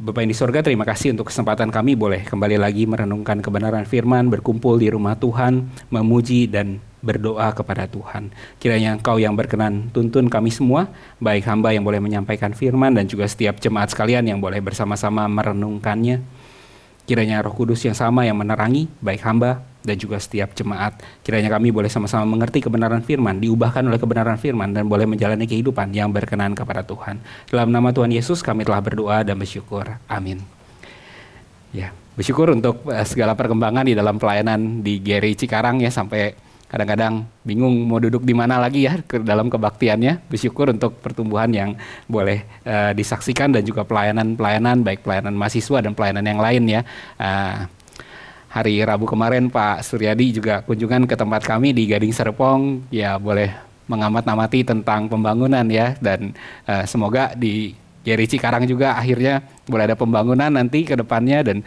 Bapa yang di sorga, terima kasih untuk kesempatan kami boleh kembali lagi merenungkan kebenaran firman, berkumpul di rumah Tuhan, memuji dan berdoa kepada Tuhan. Kiranya Engkau yang berkenan tuntun kami semua, baik hamba yang boleh menyampaikan firman dan juga setiap jemaat sekalian yang boleh bersama-sama merenungkannya. Kiranya Roh Kudus yang sama yang menerangi, baik hamba dan juga setiap jemaat. Kiranya kami boleh sama-sama mengerti kebenaran firman, diubahkan oleh kebenaran firman, dan boleh menjalani kehidupan yang berkenan kepada Tuhan. Dalam nama Tuhan Yesus kami telah berdoa dan bersyukur. Amin. Ya, bersyukur untuk segala perkembangan di dalam pelayanan di GRI Cikarang ya, sampai kadang-kadang bingung mau duduk di mana lagi ya dalam kebaktiannya. Bersyukur untuk pertumbuhan yang boleh disaksikan dan juga pelayanan-pelayanan, baik pelayanan mahasiswa dan pelayanan yang lain ya. Hari Rabu kemarin Pak Suryadi juga kunjungan ke tempat kami di Gading Serpong, ya boleh mengamat-amati tentang pembangunan ya, dan semoga di GRI Cikarang juga akhirnya boleh ada pembangunan nanti ke depannya, dan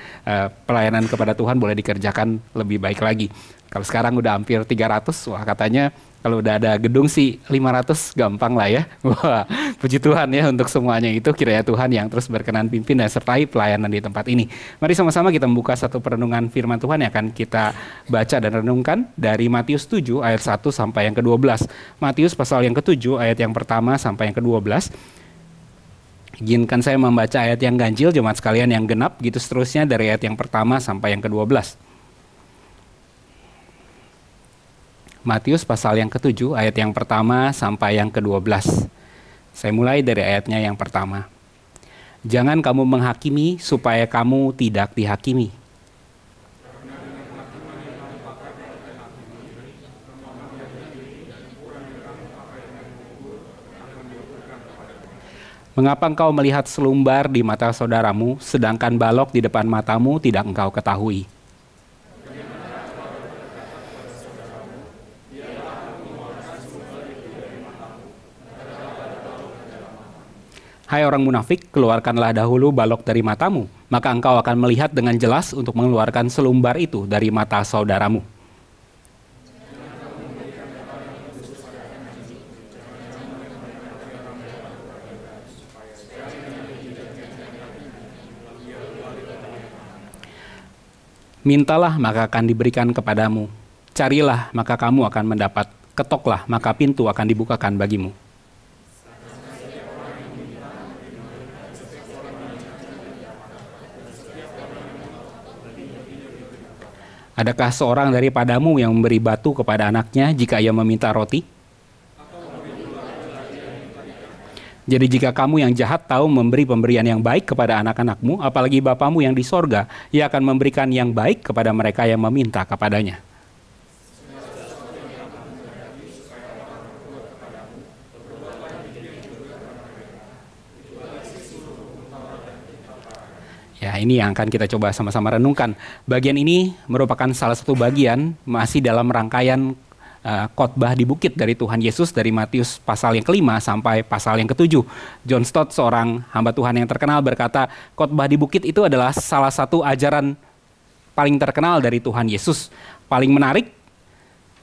pelayanan kepada Tuhan boleh dikerjakan lebih baik lagi. Kalau sekarang udah hampir 300, wah katanya kalau udah ada gedung sih 500 gampang lah ya. Wah, puji Tuhan ya untuk semuanya itu. Kiranya Tuhan yang terus berkenan pimpin dan sertai pelayanan di tempat ini. Mari sama-sama kita membuka satu perenungan firman Tuhan yang akan kita baca dan renungkan dari Matius 7 ayat 1 sampai yang ke-12. Matius pasal yang ke-7 ayat yang pertama sampai yang ke-12. Izinkan saya membaca ayat yang ganjil, jemaat sekalian yang genap, gitu seterusnya dari ayat yang pertama sampai yang ke-12. Matius pasal yang ke-7 ayat yang pertama sampai yang ke-12. Saya mulai dari ayatnya yang pertama. Jangan kamu menghakimi supaya kamu tidak dihakimi. Mengapa engkau melihat selumbar di mata saudaramu, sedangkan balok di depan matamu tidak engkau ketahui? Hai orang munafik, keluarkanlah dahulu balok dari matamu, maka engkau akan melihat dengan jelas untuk mengeluarkan selumbar itu dari mata saudaramu. Mintalah maka akan diberikan kepadamu, carilah maka kamu akan mendapat, ketoklah maka pintu akan dibukakan bagimu. Adakah seorang daripadamu yang memberi batu kepada anaknya jika ia meminta roti? Jadi jika kamu yang jahat tahu memberi pemberian yang baik kepada anak-anakmu, apalagi Bapamu yang di sorga, ia akan memberikan yang baik kepada mereka yang meminta kepadanya. Ya, ini yang akan kita coba sama-sama renungkan. Bagian ini merupakan salah satu bagian masih dalam rangkaian khotbah di bukit dari Tuhan Yesus dari Matius pasal yang ke-5 sampai pasal yang ke-7. John Stott, seorang hamba Tuhan yang terkenal, berkata, khotbah di bukit itu adalah salah satu ajaran paling terkenal dari Tuhan Yesus. Paling menarik,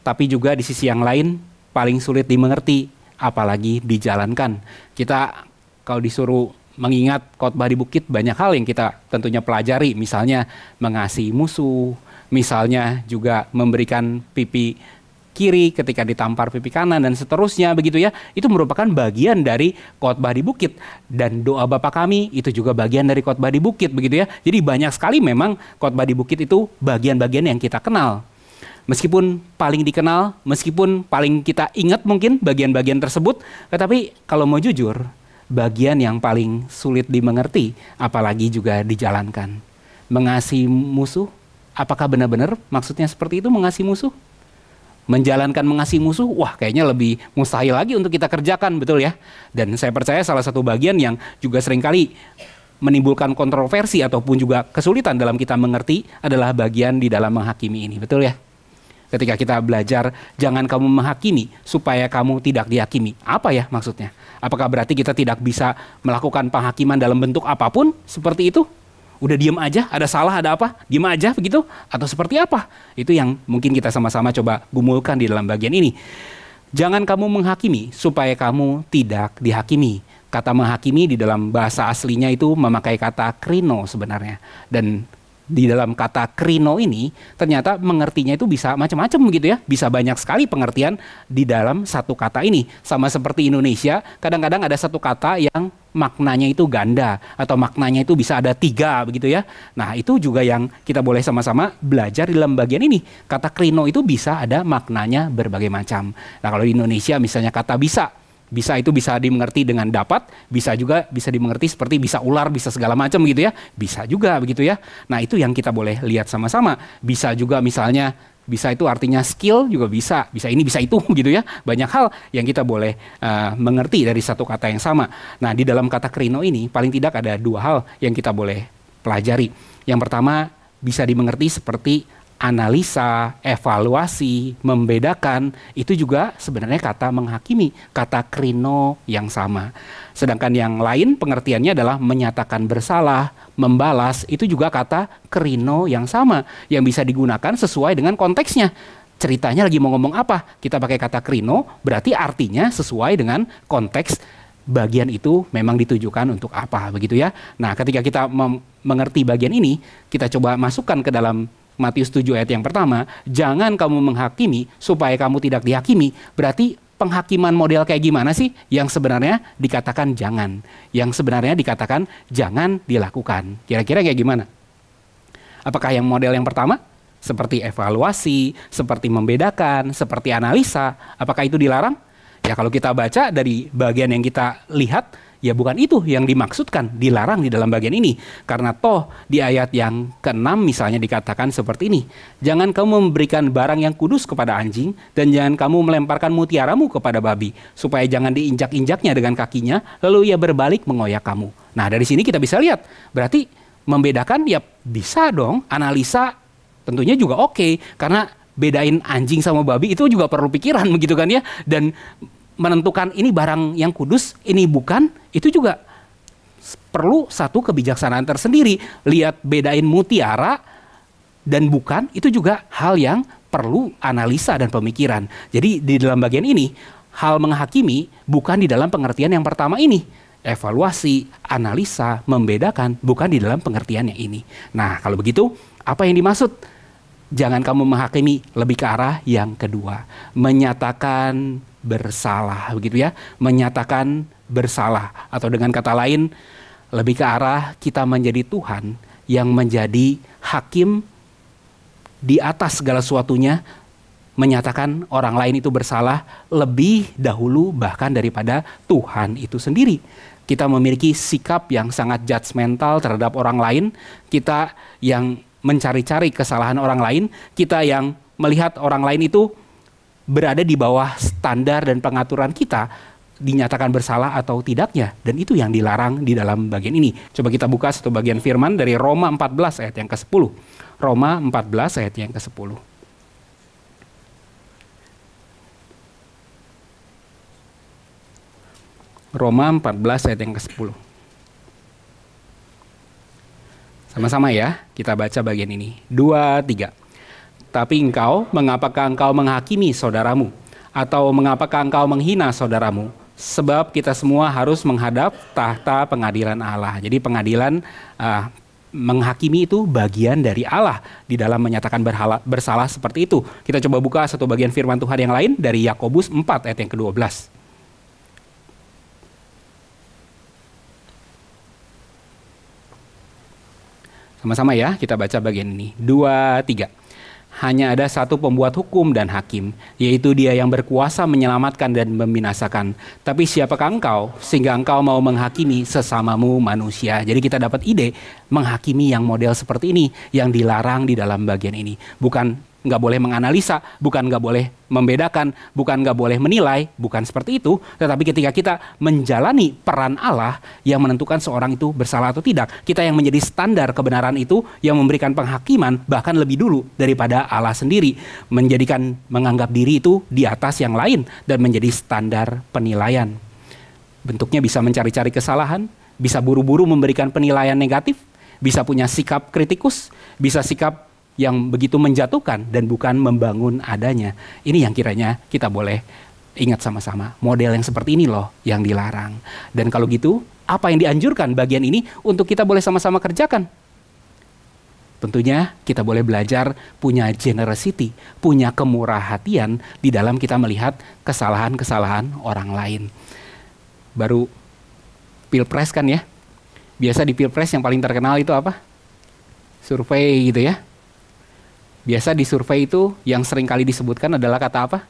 tapi juga di sisi yang lain paling sulit dimengerti, apalagi dijalankan. Kita kalau disuruh mengingat khotbah di bukit, banyak hal yang kita tentunya pelajari, misalnya mengasihi musuh, misalnya juga memberikan pipi kiri ketika ditampar pipi kanan dan seterusnya begitu ya. Itu merupakan bagian dari khotbah di bukit, dan doa Bapa kami itu juga bagian dari khotbah di bukit begitu ya. Jadi banyak sekali memang khotbah di bukit itu bagian-bagian yang kita kenal. Meskipun paling dikenal, meskipun paling kita ingat mungkin bagian-bagian tersebut, tetapi kalau mau jujur, bagian yang paling sulit dimengerti, apalagi juga dijalankan. Mengasihi musuh, apakah benar-benar maksudnya seperti itu, mengasihi musuh? Menjalankan mengasihi musuh, wah kayaknya lebih mustahil lagi untuk kita kerjakan, betul ya? Dan saya percaya salah satu bagian yang juga seringkali menimbulkan kontroversi ataupun juga kesulitan dalam kita mengerti adalah bagian di dalam menghakimi ini, betul ya? Ketika kita belajar, jangan kamu menghakimi supaya kamu tidak dihakimi. Apa ya maksudnya? Apakah berarti kita tidak bisa melakukan penghakiman dalam bentuk apapun seperti itu? Udah diem aja, ada salah, ada apa? Diem aja begitu? Atau seperti apa? Itu yang mungkin kita sama-sama coba gumulkan di dalam bagian ini. Jangan kamu menghakimi supaya kamu tidak dihakimi. Kata menghakimi di dalam bahasa aslinya itu memakai kata krino sebenarnya. Dan di dalam kata krino ini ternyata mengertinya itu bisa macam-macam gitu ya. Bisa banyak sekali pengertian di dalam satu kata ini. Sama seperti Indonesia, kadang-kadang ada satu kata yang maknanya itu ganda atau maknanya itu bisa ada 3 begitu ya. Nah itu juga yang kita boleh sama-sama belajar di dalam bagian ini. Kata krino itu bisa ada maknanya berbagai macam. Nah kalau di Indonesia misalnya kata bisa. Bisa itu bisa dimengerti dengan dapat, bisa juga bisa dimengerti seperti bisa ular, bisa segala macam gitu ya. Bisa juga begitu ya. Nah itu yang kita boleh lihat sama-sama. Bisa juga misalnya, bisa itu artinya skill juga bisa. Bisa ini, bisa itu gitu ya. Banyak hal yang kita boleh mengerti dari satu kata yang sama. Nah di dalam kata krino ini paling tidak ada 2 hal yang kita boleh pelajari. Yang pertama bisa dimengerti seperti analisa, evaluasi, membedakan, itu juga sebenarnya kata menghakimi, kata krino yang sama. Sedangkan yang lain pengertiannya adalah menyatakan bersalah, membalas, itu juga kata krino yang sama, yang bisa digunakan sesuai dengan konteksnya. Ceritanya lagi mau ngomong apa, kita pakai kata krino, berarti artinya sesuai dengan konteks bagian itu memang ditujukan untuk apa, begitu ya. Nah ketika kita mengerti bagian ini, kita coba masukkan ke dalam Matius 7 ayat yang pertama, jangan kamu menghakimi supaya kamu tidak dihakimi. Berarti penghakiman model kayak gimana sih yang sebenarnya dikatakan jangan, yang sebenarnya dikatakan jangan dilakukan. Kira-kira kayak gimana? Apakah yang model yang pertama? Seperti evaluasi, seperti membedakan, seperti analisa. Apakah itu dilarang? Ya kalau kita baca dari bagian yang kita lihat, ya bukan itu yang dimaksudkan, dilarang di dalam bagian ini. Karena toh di ayat yang ke-6 misalnya dikatakan seperti ini. Jangan kamu memberikan barang yang kudus kepada anjing, dan jangan kamu melemparkan mutiaramu kepada babi, supaya jangan diinjak-injaknya dengan kakinya, lalu ia berbalik mengoyak kamu. Nah dari sini kita bisa lihat, berarti membedakan ya bisa dong, analisa tentunya juga oke, karena bedain anjing sama babi itu juga perlu pikiran begitu kan ya. Dan menentukan ini barang yang kudus, ini bukan, itu juga perlu satu kebijaksanaan tersendiri. Lihat bedain mutiara dan bukan, itu juga hal yang perlu analisa dan pemikiran. Jadi di dalam bagian ini, hal menghakimi bukan di dalam pengertian yang pertama ini. Evaluasi, analisa, membedakan, bukan di dalam pengertian yang ini. Nah kalau begitu, apa yang dimaksud? Jangan kamu menghakimi, lebih ke arah yang kedua. Menyatakan bersalah, begitu ya. Menyatakan bersalah. Atau dengan kata lain, lebih ke arah kita menjadi Tuhan yang menjadi hakim di atas segala sesuatunya, menyatakan orang lain itu bersalah lebih dahulu bahkan daripada Tuhan itu sendiri. Kita memiliki sikap yang sangat judgmental terhadap orang lain, kita yang mencari-cari kesalahan orang lain, kita yang melihat orang lain itu berada di bawah standar dan pengaturan kita, dinyatakan bersalah atau tidaknya. Dan itu yang dilarang di dalam bagian ini. Coba kita buka satu bagian firman dari Roma 14 ayat yang ke-10. Roma 14 ayat yang ke-10. Roma 14 ayat yang ke-10. Sama-sama ya, kita baca bagian ini. 2, 3. Tapi engkau, mengapakah engkau menghakimi saudaramu? Atau mengapakah engkau menghina saudaramu? Sebab kita semua harus menghadap tahta pengadilan Allah. Jadi pengadilan menghakimi itu bagian dari Allah di dalam menyatakan bersalah seperti itu. Kita coba buka satu bagian firman Tuhan yang lain dari Yakobus 4 ayat yang ke-12. Sama-sama ya, kita baca bagian ini. 2, 3. Hanya ada satu pembuat hukum dan hakim, yaitu Dia yang berkuasa menyelamatkan dan membinasakan. Tapi siapakah engkau, sehingga engkau mau menghakimi sesamamu manusia? Jadi kita dapat ide, menghakimi yang model seperti ini, yang dilarang di dalam bagian ini. Bukan nggak boleh menganalisa, bukan nggak boleh membedakan, bukan nggak boleh menilai, bukan seperti itu. Tetapi ketika kita menjalani peran Allah yang menentukan seorang itu bersalah atau tidak, kita yang menjadi standar kebenaran itu, yang memberikan penghakiman bahkan lebih dulu daripada Allah sendiri, menganggap diri itu di atas yang lain dan menjadi standar penilaian. Bentuknya bisa mencari-cari kesalahan, bisa buru-buru memberikan penilaian negatif, bisa punya sikap kritikus, bisa sikap yang begitu menjatuhkan dan bukan membangun adanya. Ini yang kiranya kita boleh Ingat sama-sama, model yang seperti ini loh yang dilarang. Dan kalau gitu, apa yang dianjurkan bagian ini untuk kita boleh sama-sama kerjakan? Tentunya kita boleh belajar punya generosity, punya kemurah hatian di dalam kita melihat kesalahan-kesalahan orang lain. Baru Pilpres kan ya, biasa di Pilpres yang paling terkenal itu apa? Survei gitu ya. Biasa di survei itu yang sering kali disebutkan adalah kata apa?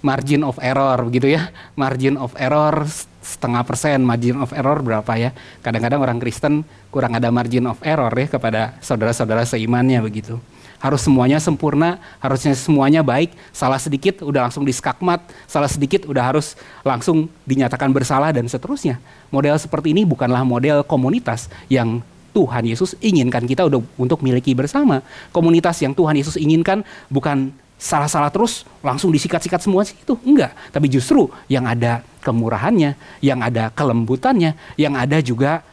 Margin of error gitu ya. Margin of error 0,5%, margin of error berapa ya. Kadang-kadang orang Kristen kurang ada margin of error ya kepada saudara-saudara seimannya begitu. Harus semuanya sempurna, harusnya semuanya baik, salah sedikit udah langsung diskakmat, salah sedikit udah harus langsung dinyatakan bersalah dan seterusnya. Model seperti ini bukanlah model komunitas yang Tuhan Yesus inginkan kita untuk miliki bersama. Komunitas yang Tuhan Yesus inginkan bukan salah-salah terus langsung disikat-sikat semua sih, itu enggak. Tapi justru yang ada kemurahannya, yang ada kelembutannya, yang ada juga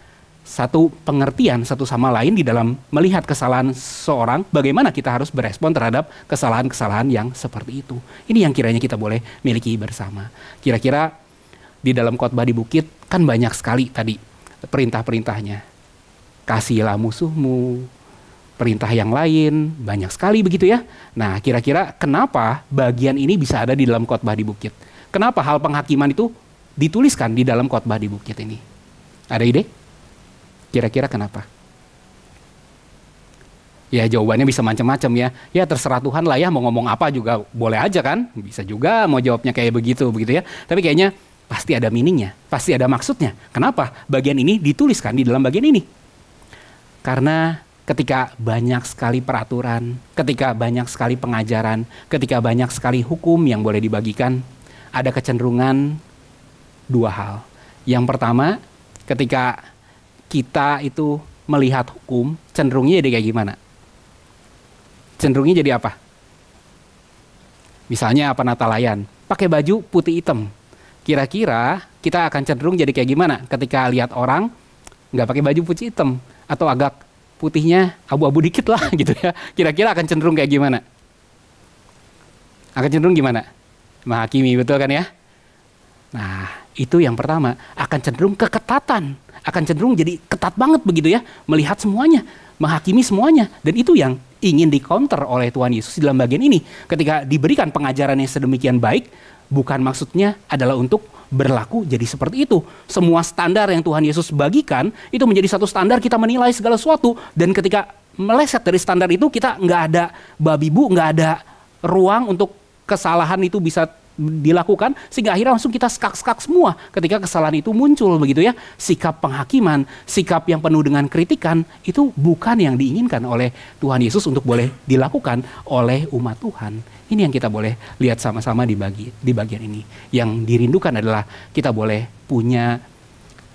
satu pengertian satu sama lain di dalam melihat kesalahan seorang, bagaimana kita harus berespon terhadap kesalahan-kesalahan yang seperti itu. Ini yang kiranya kita boleh miliki bersama. Kira-kira di dalam khotbah di bukit kan banyak sekali tadi perintah-perintahnya. Kasihilah musuhmu, perintah yang lain, banyak sekali begitu ya. Nah, kira-kira kenapa bagian ini bisa ada di dalam khotbah di bukit? Kenapa hal penghakiman itu dituliskan di dalam khotbah di bukit ini? Ada ide? Kira-kira kenapa? Ya jawabannya bisa macam-macam ya. Ya terserah Tuhan lah ya, mau ngomong apa juga boleh aja kan. Bisa juga mau jawabnya kayak begitu ya. Tapi kayaknya pasti ada meaningnya, pasti ada maksudnya. Kenapa bagian ini dituliskan di dalam bagian ini? Karena ketika banyak sekali peraturan, ketika banyak sekali pengajaran, ketika banyak sekali hukum yang boleh dibagikan, ada kecenderungan dua hal. Yang pertama, ketika kita itu melihat hukum, cenderungnya jadi kayak gimana? Cenderungnya jadi apa? Misalnya penatalayan, pakai baju putih hitam. Kira-kira kita akan cenderung jadi kayak gimana ketika lihat orang nggak pakai baju putih hitam atau agak putihnya abu-abu dikit lah gitu ya. Kira-kira akan cenderung kayak gimana? Akan cenderung gimana? Menghakimi, betul kan ya? Nah, itu yang pertama. Akan cenderung keketatan. Akan cenderung jadi ketat banget begitu ya. Melihat semuanya, menghakimi semuanya. Dan itu yang ingin di-counter oleh Tuhan Yesus dalam bagian ini. Ketika diberikan pengajaran yang sedemikian baik, bukan maksudnya adalah untuk berlaku jadi seperti itu. Semua standar yang Tuhan Yesus bagikan itu menjadi satu standar kita menilai segala sesuatu. Dan ketika meleset dari standar itu, kita nggak ada babi bu, nggak ada ruang untuk kesalahan itu bisa dilakukan, sehingga akhirnya langsung kita skak-skak semua ketika kesalahan itu muncul begitu ya. Sikap penghakiman, sikap yang penuh dengan kritikan itu bukan yang diinginkan oleh Tuhan Yesus untuk boleh dilakukan oleh umat Tuhan. Ini yang kita boleh lihat sama-sama di bagian ini. Yang dirindukan adalah kita boleh punya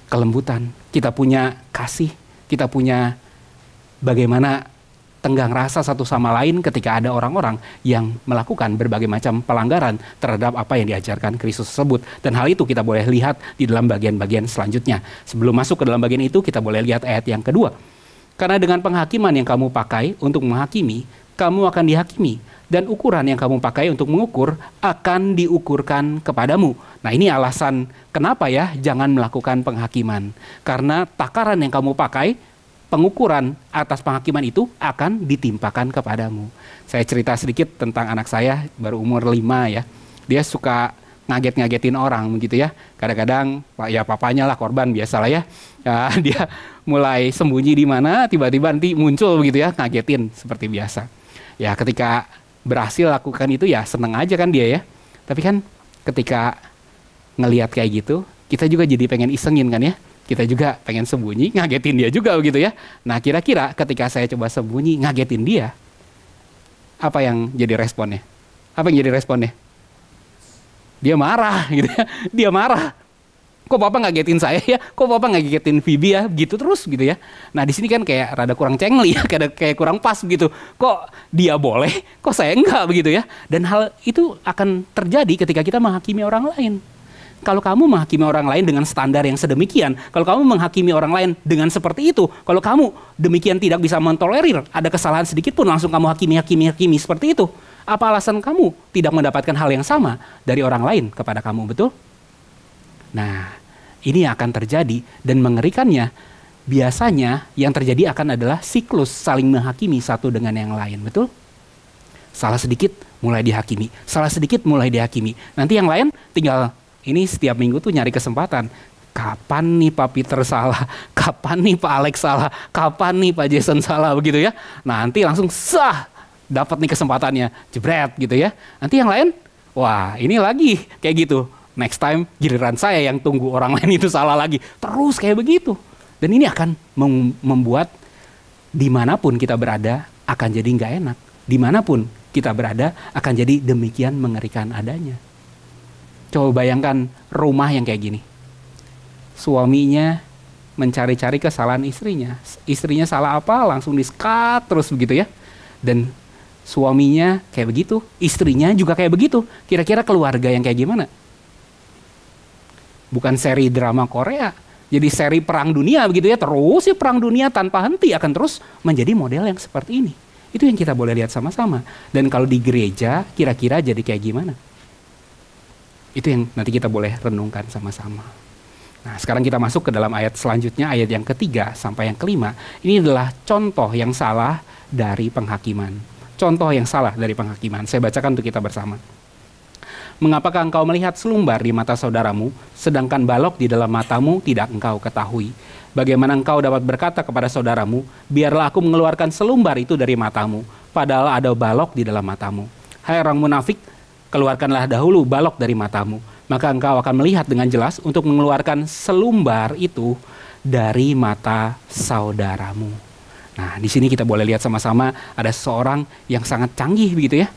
kelembutan, kita punya kasih, kita punya bagaimana tenggang rasa satu sama lain ketika ada orang-orang yang melakukan berbagai macam pelanggaran terhadap apa yang diajarkan Kristus tersebut. Dan hal itu kita boleh lihat di dalam bagian-bagian selanjutnya. Sebelum masuk ke dalam bagian itu, kita boleh lihat ayat yang kedua. Karena dengan penghakiman yang kamu pakai untuk menghakimi, kamu akan dihakimi. Dan ukuran yang kamu pakai untuk mengukur akan diukurkan kepadamu. Nah, ini alasan kenapa ya jangan melakukan penghakiman. Karena takaran yang kamu pakai, pengukuran atas penghakiman itu akan ditimpakan kepadamu. Saya cerita sedikit tentang anak saya, baru umur 5 ya. Dia suka ngaget-ngagetin orang begitu ya. Kadang-kadang ya papanya lah korban, biasalah ya. Dia mulai sembunyi di mana, tiba-tiba nanti muncul begitu ya, ngagetin seperti biasa. Ya ketika berhasil lakukan itu ya seneng aja kan dia ya. Tapi kan ketika ngelihat kayak gitu, kita juga jadi pengen isengin kan ya. Kita juga pengen sembunyi, ngagetin dia juga begitu ya. Nah kira-kira ketika saya coba sembunyi, ngagetin dia, apa yang jadi responnya? Apa yang jadi responnya? Dia marah gitu ya. Dia marah. Kok papa ngagetin saya ya? Kok papa ngagetin Phoebe ya? Gitu terus gitu ya. Nah di sini kan kayak rada kurang cengli ya, kayak kurang pas begitu. Kok dia boleh, kok saya enggak begitu ya? Dan hal itu akan terjadi ketika kita menghakimi orang lain. Kalau kamu menghakimi orang lain dengan standar yang sedemikian, kalau kamu menghakimi orang lain dengan seperti itu, kalau kamu demikian tidak bisa mentolerir, ada kesalahan sedikit pun langsung kamu hakimi seperti itu, Apa alasan kamu tidak mendapatkan hal yang sama dari orang lain kepada kamu, betul? Nah, ini akan terjadi dan mengerikannya, biasanya yang terjadi akan adalah siklus saling menghakimi satu dengan yang lain, betul? Salah sedikit mulai dihakimi, salah sedikit mulai dihakimi. Nanti yang lain tinggal ini setiap minggu tuh nyari kesempatan. Kapan nih Pak Peter salah? Kapan nih Pak Alex salah? Kapan nih Pak Jason salah, begitu ya? Nanti langsung dapat nih kesempatannya, jebret gitu ya. Nanti yang lain, wah ini lagi kayak gitu. Next time giliran saya yang tunggu orang lain itu salah lagi. Terus kayak begitu. Dan ini akan membuat dimanapun kita berada akan jadi nggak enak. Dimanapun kita berada akan jadi demikian mengerikan adanya. Coba bayangkan rumah yang kayak gini. Suaminya mencari-cari kesalahan istrinya. Istrinya salah apa langsung di-skat terus begitu ya. Dan suaminya kayak begitu, istrinya juga kayak begitu. Kira-kira keluarga yang kayak gimana? Bukan seri drama Korea, jadi seri perang dunia begitu ya. Terus ya perang dunia tanpa henti akan terus menjadi model yang seperti ini. Itu yang kita boleh lihat sama-sama. Dan kalau di gereja kira-kira jadi kayak gimana? Itu yang nanti kita boleh renungkan sama-sama. Nah, sekarang kita masuk ke dalam ayat selanjutnya, ayat yang ketiga sampai yang kelima. Ini adalah contoh yang salah dari penghakiman. Contoh yang salah dari penghakiman. Saya bacakan untuk kita bersama. Mengapakah engkau melihat selumbar di mata saudaramu, sedangkan balok di dalam matamu tidak engkau ketahui? Bagaimana engkau dapat berkata kepada saudaramu, biarlah aku mengeluarkan selumbar itu dari matamu, padahal ada balok di dalam matamu. Hai orang munafik, keluarkanlah dahulu balok dari matamu, maka engkau akan melihat dengan jelas untuk mengeluarkan selumbar itu dari mata saudaramu. Nah, di sini kita boleh lihat sama-sama ada seseorang yang sangat canggih begitu ya.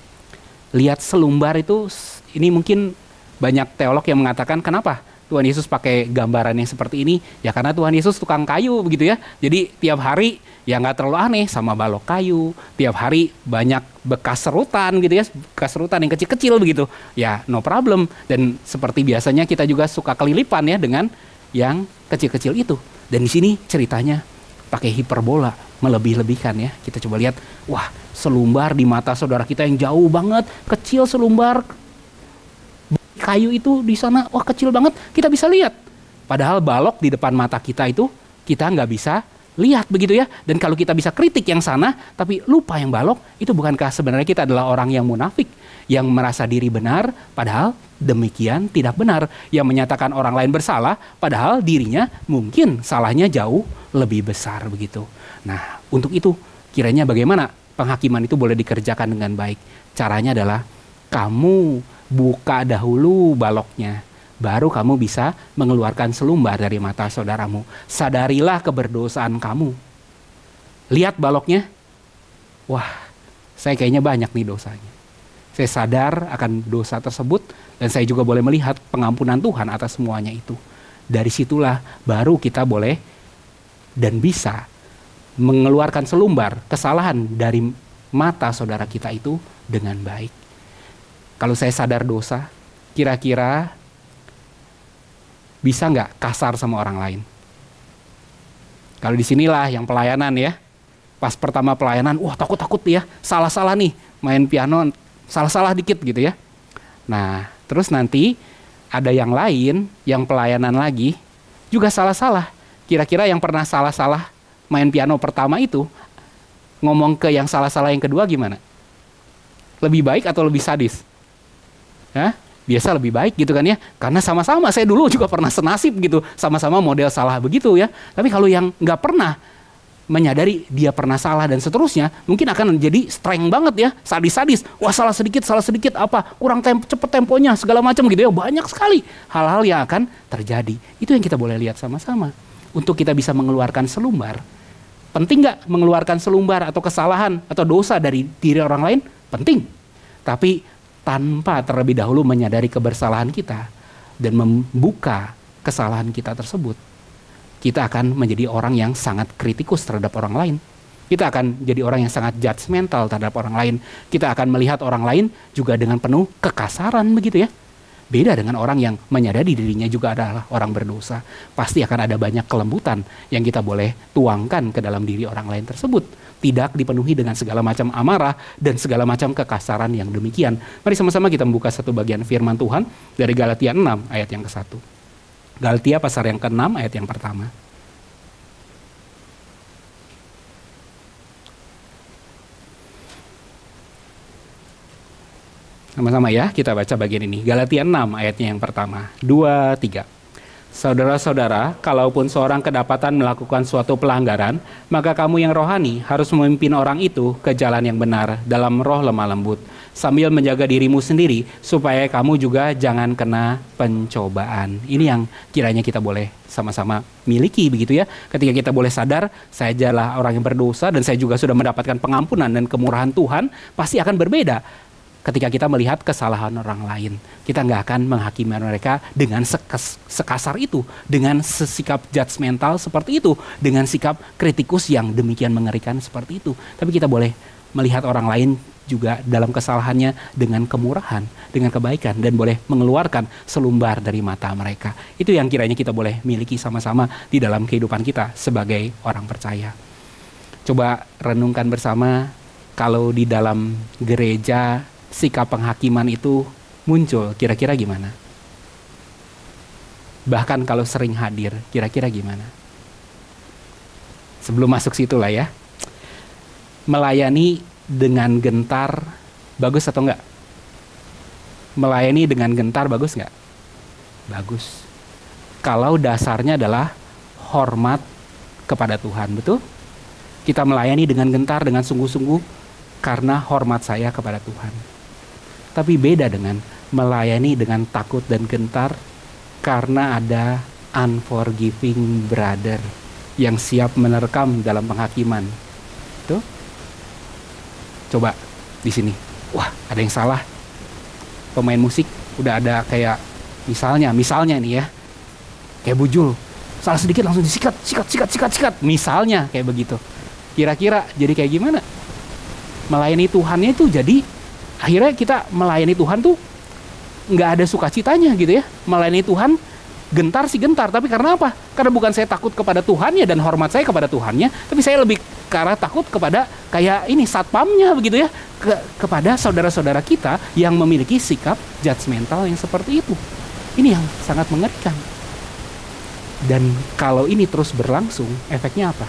Lihat selumbar itu, ini mungkin banyak teolog yang mengatakan kenapa Tuhan Yesus pakai gambaran yang seperti ini? Ya karena Tuhan Yesus tukang kayu begitu ya. Jadi tiap hari ya nggak terlalu aneh sama balok kayu. Tiap hari banyak bekas serutan gitu ya, bekas serutan yang kecil-kecil begitu. Ya no problem. Dan seperti biasanya kita juga suka kelilipan ya dengan yang kecil-kecil itu. Dan di sini ceritanya pakai hiperbola, melebih-lebihkan ya. Kita coba lihat, wah selumbar di mata saudara kita yang jauh banget, kecil selumbar kayu itu di sana, wah kecil banget, kita bisa lihat. Padahal balok di depan mata kita itu kita nggak bisa lihat begitu ya. Dan kalau kita bisa kritik yang sana, tapi lupa yang balok, itu bukankah sebenarnya kita adalah orang yang munafik, yang merasa diri benar, padahal demikian tidak benar, yang menyatakan orang lain bersalah, padahal dirinya mungkin salahnya jauh lebih besar begitu. Nah, untuk itu kiranya bagaimana penghakiman itu boleh dikerjakan dengan baik? Caranya adalah kamu buka dahulu baloknya, baru kamu bisa mengeluarkan selumbar dari mata saudaramu. Sadarilah keberdosaan kamu. Lihat baloknya, wah saya kayaknya banyak nih dosanya. Saya sadar akan dosa tersebut dan saya juga boleh melihat pengampunan Tuhan atas semuanya itu. Dari situlah baru kita boleh dan bisa mengeluarkan selumbar kesalahan dari mata saudara kita itu dengan baik. Kalau saya sadar dosa, kira-kira bisa nggak kasar sama orang lain? Kalau disinilah yang pelayanan ya, pas pertama pelayanan, wah takut-takut ya, salah-salah nih, main piano, salah-salah dikit gitu ya. Nah, terus nanti ada yang lain, yang pelayanan lagi, juga salah-salah. Kira-kira yang pernah salah-salah main piano pertama itu, ngomong ke yang salah-salah yang kedua gimana? Lebih baik atau lebih sadis? Ya, biasa lebih baik gitu kan ya, karena sama-sama saya dulu juga pernah senasib gitu, sama-sama model salah begitu ya. Tapi kalau yang nggak pernah menyadari dia pernah salah dan seterusnya, mungkin akan jadi strength banget ya, sadis-sadis. Wah salah sedikit apa, kurang cepet temponya segala macam gitu ya, banyak sekali hal-hal yang akan terjadi. Itu yang kita boleh lihat sama-sama. Untuk kita bisa mengeluarkan selumbar, penting nggak mengeluarkan selumbar atau kesalahan atau dosa dari diri orang lain? Penting. Tapi tanpa terlebih dahulu menyadari kebersalahan kita dan membuka kesalahan kita tersebut, kita akan menjadi orang yang sangat kritikus terhadap orang lain. Kita akan jadi orang yang sangat judgmental terhadap orang lain. Kita akan melihat orang lain juga dengan penuh kekasaran begitu ya. Beda dengan orang yang menyadari dirinya juga adalah orang berdosa. Pasti akan ada banyak kelembutan yang kita boleh tuangkan ke dalam diri orang lain tersebut. Tidak dipenuhi dengan segala macam amarah dan segala macam kekasaran yang demikian. Mari sama-sama kita membuka satu bagian firman Tuhan dari Galatia 6 ayat yang ke-1. Galatia pasal yang ke-6 ayat yang pertama. Sama-sama ya, kita baca bagian ini. Galatia 6 ayatnya yang pertama. 2, 3. Saudara-saudara, kalaupun seorang kedapatan melakukan suatu pelanggaran, maka kamu yang rohani harus memimpin orang itu ke jalan yang benar dalam roh lemah lembut, sambil menjaga dirimu sendiri, supaya kamu juga jangan kena pencobaan. Ini yang kiranya kita boleh sama-sama miliki begitu ya. Ketika kita boleh sadar, saya adalah orang yang berdosa dan saya juga sudah mendapatkan pengampunan dan kemurahan Tuhan, pasti akan berbeda. Ketika kita melihat kesalahan orang lain, kita nggak akan menghakimi mereka dengan sekasar itu, dengan sikap judgmental seperti itu, dengan sikap kritikus yang demikian mengerikan seperti itu. Tapi kita boleh melihat orang lain juga dalam kesalahannya dengan kemurahan, dengan kebaikan, dan boleh mengeluarkan selumbar dari mata mereka. Itu yang kiranya kita boleh miliki sama-sama di dalam kehidupan kita sebagai orang percaya. Coba renungkan bersama, kalau di dalam gereja sikap penghakiman itu muncul, kira-kira gimana? Bahkan kalau sering hadir, kira-kira gimana? Sebelum masuk situ lah ya. Melayani dengan gentar, bagus atau enggak? Melayani dengan gentar, bagus enggak? Bagus. Kalau dasarnya adalah hormat kepada Tuhan, betul? Kita melayani dengan gentar, dengan sungguh-sungguh, karena hormat saya kepada Tuhan. Tapi beda dengan melayani dengan takut dan gentar karena ada unforgiving brother yang siap menerkam dalam penghakiman. Tuh. Coba di sini. Wah, ada yang salah. Pemain musik udah ada kayak misalnya nih ya. Kayak bujul. Salah sedikit langsung disikat. Misalnya kayak begitu. Kira-kira jadi kayak gimana? Melayani Tuhannya itu jadi akhirnya kita melayani Tuhan tuh nggak ada sukacitanya gitu ya. Melayani Tuhan gentar sih gentar, tapi karena apa? Karena bukan saya takut kepada Tuhannya dan hormat saya kepada Tuhannya, tapi saya lebih ke arah takut kepada kayak ini satpamnya begitu ya, kepada saudara-saudara kita yang memiliki sikap judgmental yang seperti itu. Ini yang sangat mengerikan. Dan kalau ini terus berlangsung, efeknya apa?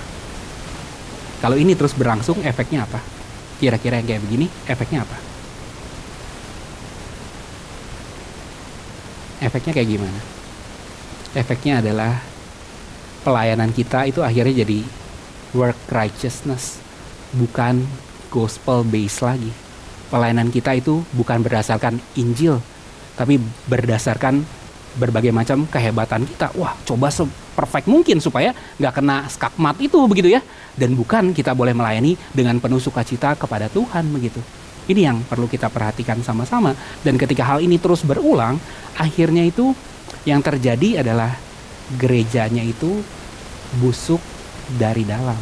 Kalau ini terus berlangsung, efeknya apa? Kira-kira yang kayak begini, efeknya apa? Efeknya kayak gimana? Efeknya adalah pelayanan kita itu akhirnya jadi work righteousness, bukan gospel based lagi. Pelayanan kita itu bukan berdasarkan Injil, tapi berdasarkan berbagai macam kehebatan kita. Wah, coba se-perfect mungkin supaya nggak kena skakmat itu begitu ya. Dan bukan kita boleh melayani dengan penuh sukacita kepada Tuhan begitu. Ini yang perlu kita perhatikan sama-sama. Dan ketika hal ini terus berulang, akhirnya itu yang terjadi adalah gerejanya itu busuk dari dalam.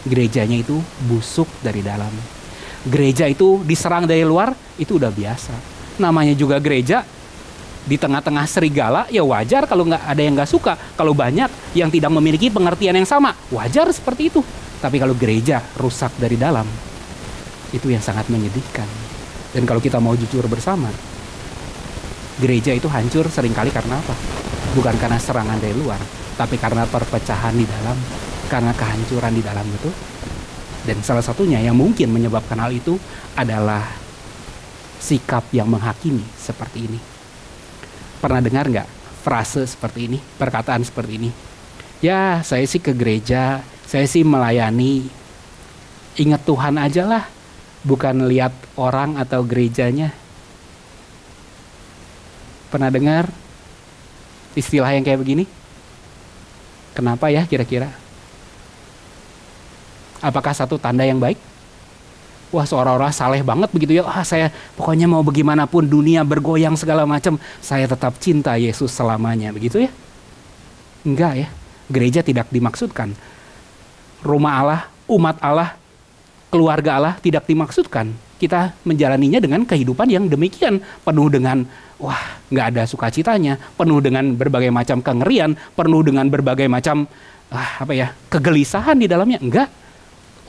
Gerejanya itu busuk dari dalam. Gereja itu diserang dari luar, itu udah biasa. Namanya juga gereja, di tengah-tengah serigala, ya wajar kalau nggak ada yang nggak suka. Kalau banyak yang tidak memiliki pengertian yang sama, wajar seperti itu. Tapi kalau gereja rusak dari dalam, itu yang sangat menyedihkan. Dan kalau kita mau jujur bersama, gereja itu hancur seringkali karena apa? Bukan karena serangan dari luar, tapi karena perpecahan di dalam, karena kehancuran di dalam itu. Dan salah satunya yang mungkin menyebabkan hal itu adalah sikap yang menghakimi seperti ini. Pernah dengar nggak frase seperti ini, perkataan seperti ini? Ya, saya sih ke gereja, saya sih melayani, ingat Tuhan aja lah, bukan lihat orang atau gerejanya. Pernah dengar istilah yang kayak begini? Kenapa ya kira-kira? Apakah satu tanda yang baik? Wah, seolah-olah saleh banget begitu ya. Saya pokoknya mau bagaimanapun dunia bergoyang segala macam, saya tetap cinta Yesus selamanya, begitu ya? Enggak ya. Gereja tidak dimaksudkan. Rumah Allah, umat Allah, keluarga Allah tidak dimaksudkan kita menjalaninya dengan kehidupan yang demikian, penuh dengan nggak ada sukacitanya, penuh dengan berbagai macam kengerian, penuh dengan berbagai macam kegelisahan di dalamnya. Enggak.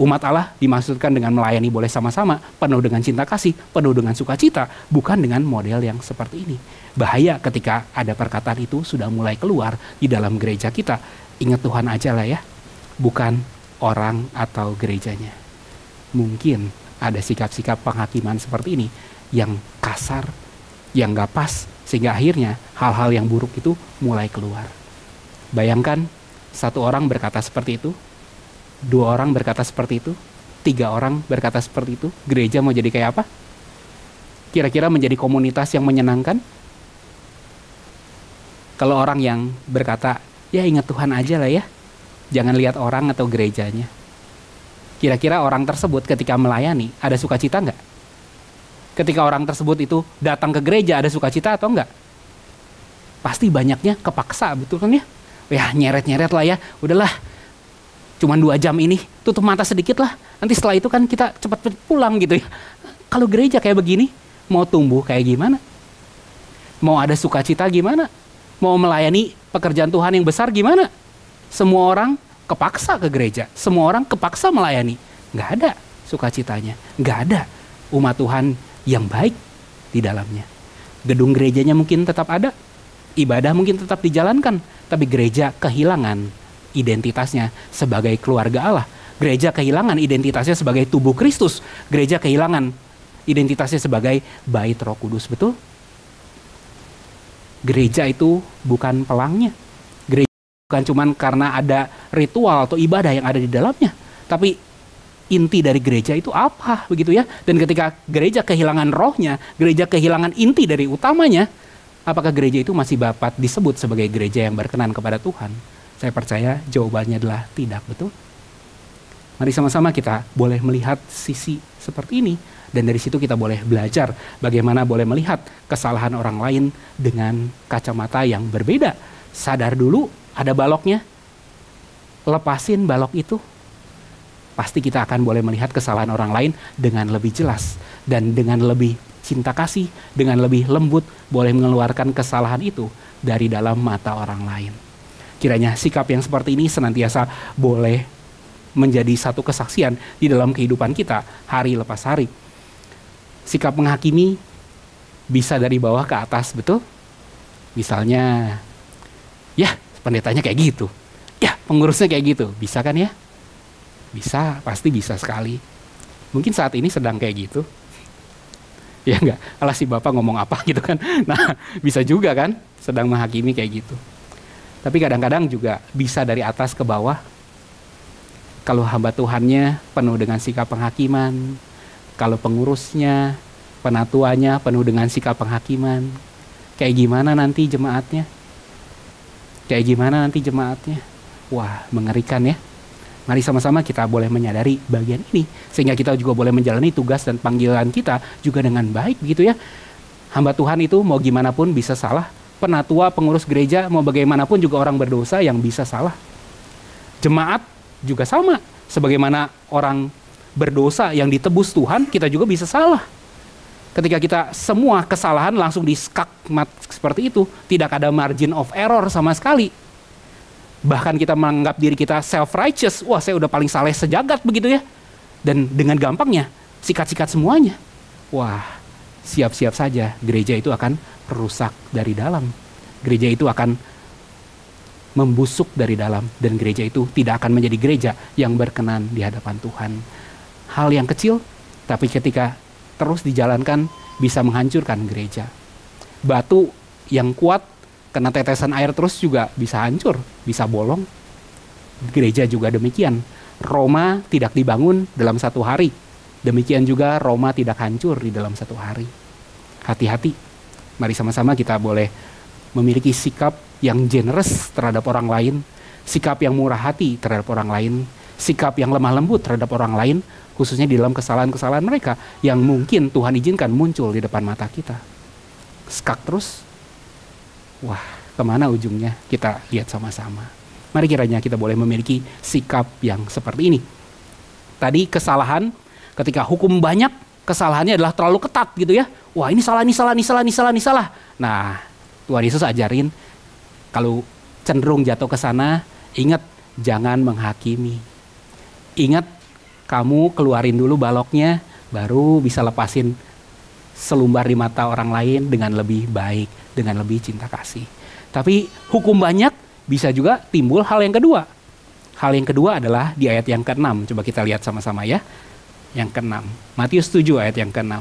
Umat Allah dimaksudkan dengan melayani boleh sama-sama, penuh dengan cinta kasih, penuh dengan sukacita, bukan dengan model yang seperti ini. Bahaya ketika ada perkataan itu sudah mulai keluar di dalam gereja kita. Ingat Tuhan aja lah ya, bukan orang atau gerejanya. Mungkin ada sikap-sikap penghakiman seperti ini yang kasar, yang gak pas, sehingga akhirnya hal-hal yang buruk itu mulai keluar. Bayangkan, satu orang berkata seperti itu, 2 orang berkata seperti itu, 3 orang berkata seperti itu, gereja mau jadi kayak apa? Kira-kira menjadi komunitas yang menyenangkan? Kalau orang yang berkata, ya ingat Tuhan aja lah ya, jangan lihat orang atau gerejanya. Kira-kira orang tersebut ketika melayani, ada sukacita nggak? Ketika orang tersebut itu datang ke gereja, ada sukacita atau enggak? Pasti banyaknya kepaksa, betul kan ya? Ya nyeret-nyeret lah ya, udahlah. Cuman 2 jam ini, tutup mata sedikit lah. Nanti setelah itu kan kita cepat pulang gitu ya. Kalau gereja kayak begini, mau tumbuh kayak gimana? Mau ada sukacita gimana? Mau melayani pekerjaan Tuhan yang besar gimana? Semua orang kepaksa ke gereja. Semua orang kepaksa melayani. Nggak ada sukacitanya. Nggak ada umat Tuhan yang baik di dalamnya. Gedung gerejanya mungkin tetap ada. Ibadah mungkin tetap dijalankan. Tapi gereja kehilangan identitasnya sebagai keluarga Allah. Gereja kehilangan identitasnya sebagai tubuh Kristus. Gereja kehilangan identitasnya sebagai bait Roh Kudus, betul? Gereja itu bukan pelangnya. Gereja bukan cuman karena ada ritual atau ibadah yang ada di dalamnya. Tapi inti dari gereja itu apa, begitu ya? Dan ketika gereja kehilangan rohnya, gereja kehilangan inti dari utamanya, apakah gereja itu masih dapat disebut sebagai gereja yang berkenan kepada Tuhan? Saya percaya jawabannya adalah tidak, betul? Mari sama-sama kita boleh melihat sisi seperti ini. Dan dari situ kita boleh belajar bagaimana boleh melihat kesalahan orang lain dengan kacamata yang berbeda. Sadar dulu ada baloknya. Lepasin balok itu. Pasti kita akan boleh melihat kesalahan orang lain dengan lebih jelas. Dan dengan lebih cinta kasih, dengan lebih lembut, boleh mengeluarkan kesalahan itu dari dalam mata orang lain. Kiranya sikap yang seperti ini senantiasa boleh menjadi satu kesaksian di dalam kehidupan kita hari lepas hari. Sikap menghakimi bisa dari bawah ke atas, betul? Misalnya, ya pendetanya kayak gitu, ya pengurusnya kayak gitu, bisa kan ya? Bisa, pasti bisa sekali. Mungkin saat ini sedang kayak gitu. Ya enggak, alah si Bapak ngomong apa gitu kan. Nah, bisa juga kan sedang menghakimi kayak gitu. Tapi kadang-kadang juga bisa dari atas ke bawah. Kalau hamba Tuhannya penuh dengan sikap penghakiman, kalau pengurusnya, penatuanya penuh dengan sikap penghakiman, kayak gimana nanti jemaatnya? Kayak gimana nanti jemaatnya? Wah, mengerikan ya. Mari sama-sama kita boleh menyadari bagian ini, sehingga kita juga boleh menjalani tugas dan panggilan kita juga dengan baik, begitu ya. Hamba Tuhan itu mau gimana pun bisa salah. Penatua, pengurus gereja, mau bagaimanapun juga orang berdosa yang bisa salah. Jemaat juga sama. Sebagaimana orang berdosa yang ditebus Tuhan, kita juga bisa salah. Ketika kita semua kesalahan langsung diskakmat seperti itu, tidak ada margin of error sama sekali. Bahkan kita menganggap diri kita self-righteous. Wah, saya udah paling saleh sejagat begitu ya. Dan dengan gampangnya, sikat-sikat semuanya. Wah, siap-siap saja gereja itu akan rusak dari dalam. Gereja itu akan membusuk dari dalam. Dan gereja itu tidak akan menjadi gereja yang berkenan di hadapan Tuhan. Hal yang kecil, tapi ketika terus dijalankan bisa menghancurkan gereja. Batu yang kuat kena tetesan air terus juga bisa hancur, bisa bolong. Gereja juga demikian. Roma tidak dibangun dalam 1 hari. Demikian juga Roma tidak hancur di dalam 1 hari. Hati-hati. Mari sama-sama kita boleh memiliki sikap yang generous terhadap orang lain, sikap yang murah hati terhadap orang lain, sikap yang lemah lembut terhadap orang lain, khususnya di dalam kesalahan-kesalahan mereka yang mungkin Tuhan izinkan muncul di depan mata kita. Skak terus, wah kemana ujungnya kita lihat sama-sama. Mari kiranya kita boleh memiliki sikap yang seperti ini. Tadi kesalahan ketika hukum banyak, kesalahannya adalah terlalu ketat gitu ya. Wah ini salah, ini salah, ini salah, ini salah, ini salah. Nah Tuhan Yesus ajarin kalau cenderung jatuh ke sana, ingat jangan menghakimi. Ingat kamu keluarin dulu baloknya, baru bisa lepasin selumbar di mata orang lain dengan lebih baik, dengan lebih cinta kasih. Tapi hukum banyak bisa juga timbul hal yang kedua. Hal yang kedua adalah di ayat yang ke-6. Coba kita lihat sama-sama ya. Yang ke-6. Matius 7 ayat yang ke-6.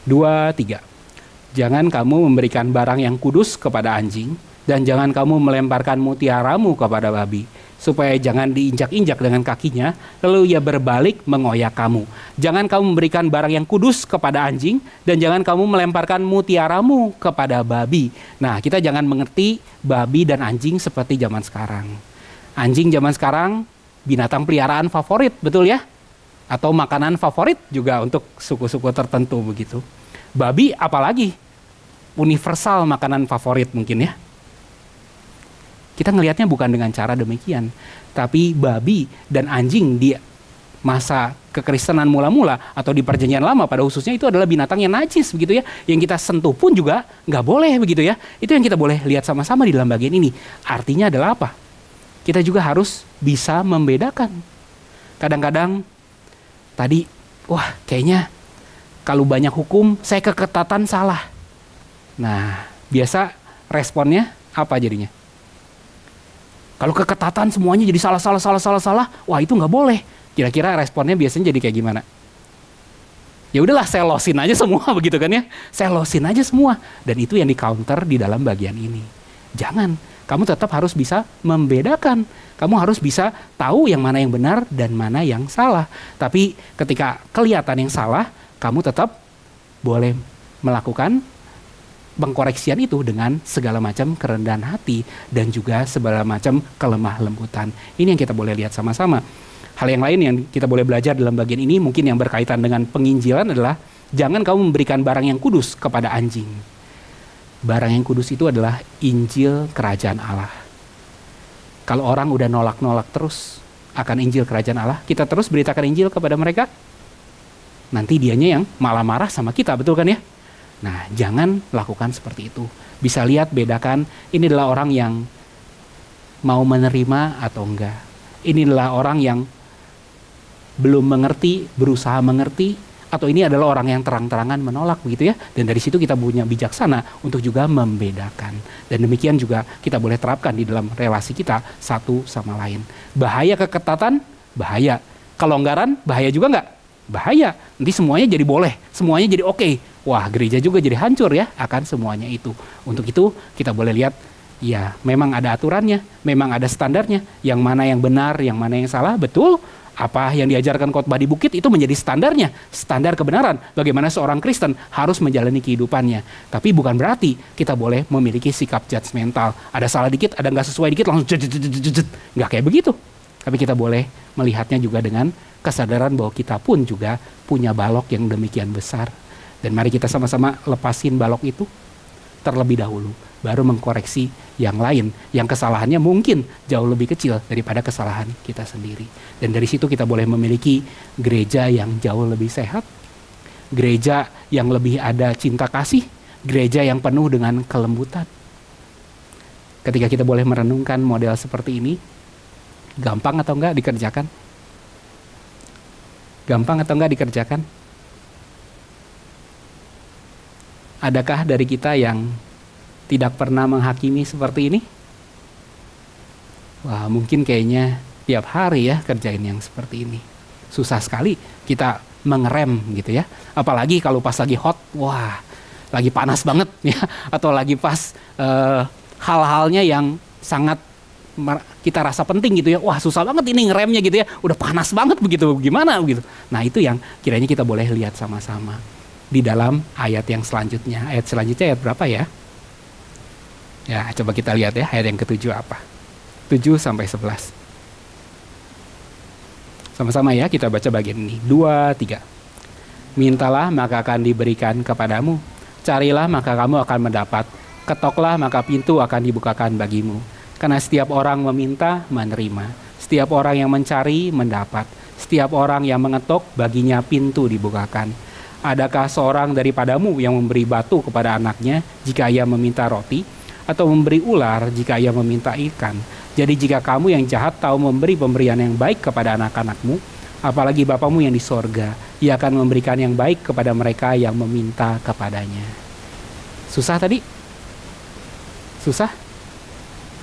2, 3. Jangan kamu memberikan barang yang kudus kepada anjing, dan jangan kamu melemparkan mutiaramu kepada babi, supaya jangan diinjak-injak dengan kakinya, lalu ia berbalik mengoyak kamu. Jangan kamu memberikan barang yang kudus kepada anjing, dan jangan kamu melemparkan mutiaramu kepada babi. Nah, kita jangan mengerti babi dan anjing seperti zaman sekarang. Anjing zaman sekarang binatang peliharaan favorit, betul ya? Atau makanan favorit juga untuk suku-suku tertentu begitu. Babi apalagi? Universal makanan favorit mungkin ya. Kita ngelihatnya bukan dengan cara demikian. Tapi babi dan anjing di masa kekristenan mula-mula atau di perjanjian lama pada khususnya itu adalah binatang yang najis begitu ya. Yang kita sentuh pun juga nggak boleh begitu ya. Itu yang kita boleh lihat sama-sama di dalam bagian ini. Artinya adalah apa? Kita juga harus bisa membedakan. Kadang-kadang tadi, wah kayaknya kalau banyak hukum saya keketatan salah. Nah, biasa responnya apa jadinya? Kalau keketatan semuanya jadi salah, wah itu nggak boleh. Kira-kira responnya biasanya jadi kayak gimana? Ya udahlah, saya losin aja semua begitu kan ya? Saya losin aja semua, dan itu yang di counter di dalam bagian ini. Jangan, kamu tetap harus bisa membedakan. Kamu harus bisa tahu yang mana yang benar dan mana yang salah. Tapi ketika kelihatan yang salah, kamu tetap boleh melakukan pengkoreksian itu dengan segala macam kerendahan hati dan juga segala macam kelemah lembutan. Ini yang kita boleh lihat sama-sama. Hal yang lain yang kita boleh belajar dalam bagian ini mungkin yang berkaitan dengan penginjilan adalah jangan kamu memberikan barang yang kudus kepada anjing. Barang yang kudus itu adalah Injil Kerajaan Allah. Kalau orang udah nolak-nolak terus akan Injil Kerajaan Allah, kita terus beritakan Injil kepada mereka, nanti dianya yang malah marah sama kita, betul kan ya? Nah, jangan lakukan seperti itu. Bisa lihat, bedakan, ini adalah orang yang mau menerima atau enggak. Ini adalah orang yang belum mengerti, berusaha mengerti, atau ini adalah orang yang terang-terangan menolak begitu ya. Dan dari situ kita punya bijaksana untuk juga membedakan. Dan demikian juga kita boleh terapkan di dalam relasi kita satu sama lain. Bahaya keketatan, bahaya. Kelonggaran, bahaya juga enggak? Bahaya. Nanti semuanya jadi boleh, semuanya jadi oke. Wah, gereja juga jadi hancur ya akan semuanya itu. Untuk itu kita boleh lihat, ya memang ada aturannya, memang ada standarnya. Yang mana yang benar, yang mana yang salah, betul. Apa yang diajarkan khotbah di bukit itu menjadi standarnya, standar kebenaran. Bagaimana seorang Kristen harus menjalani kehidupannya. Tapi bukan berarti kita boleh memiliki sikap judgmental. Ada salah dikit, ada nggak sesuai dikit, langsung nggak kayak begitu. Tapi kita boleh melihatnya juga dengan kesadaran bahwa kita pun juga punya balok yang demikian besar. Dan mari kita sama-sama lepasin balok itu terlebih dahulu, baru mengkoreksi yang lain, yang kesalahannya mungkin jauh lebih kecil daripada kesalahan kita sendiri. Dan dari situ kita boleh memiliki gereja yang jauh lebih sehat, gereja yang lebih ada cinta kasih, gereja yang penuh dengan kelembutan. Ketika kita boleh merenungkan model seperti ini, gampang atau enggak dikerjakan? Gampang atau enggak dikerjakan? Adakah dari kita yang tidak pernah menghakimi seperti ini? Wah, mungkin kayaknya tiap hari ya kerjain yang seperti ini. Susah sekali kita mengerem gitu ya. Apalagi kalau pas lagi hot, wah, lagi panas banget ya. Atau lagi pas hal-halnya yang sangat kita rasa penting gitu ya. Wah, susah banget ini ngeremnya gitu ya. Udah panas banget begitu, gimana begitu. Nah, itu yang kiranya kita boleh lihat sama-sama di dalam ayat yang selanjutnya. Ayat selanjutnya ayat berapa ya? Ya, coba kita lihat ya, ayat yang ke-7 apa? 7 sampai 11. Sama-sama ya, kita baca bagian ini. 2, 3. Mintalah maka akan diberikan kepadamu. Carilah maka kamu akan mendapat. Ketoklah maka pintu akan dibukakan bagimu. Karena setiap orang meminta, menerima. Setiap orang yang mencari, mendapat. Setiap orang yang mengetuk, baginya pintu dibukakan. Adakah seorang daripadamu yang memberi batu kepada anaknya jika ia meminta roti, atau memberi ular jika ia meminta ikan? Jadi jika kamu yang jahat tahu memberi pemberian yang baik kepada anak-anakmu, apalagi Bapamu yang di sorga, ia akan memberikan yang baik kepada mereka yang meminta kepadanya. Susah tadi? Susah?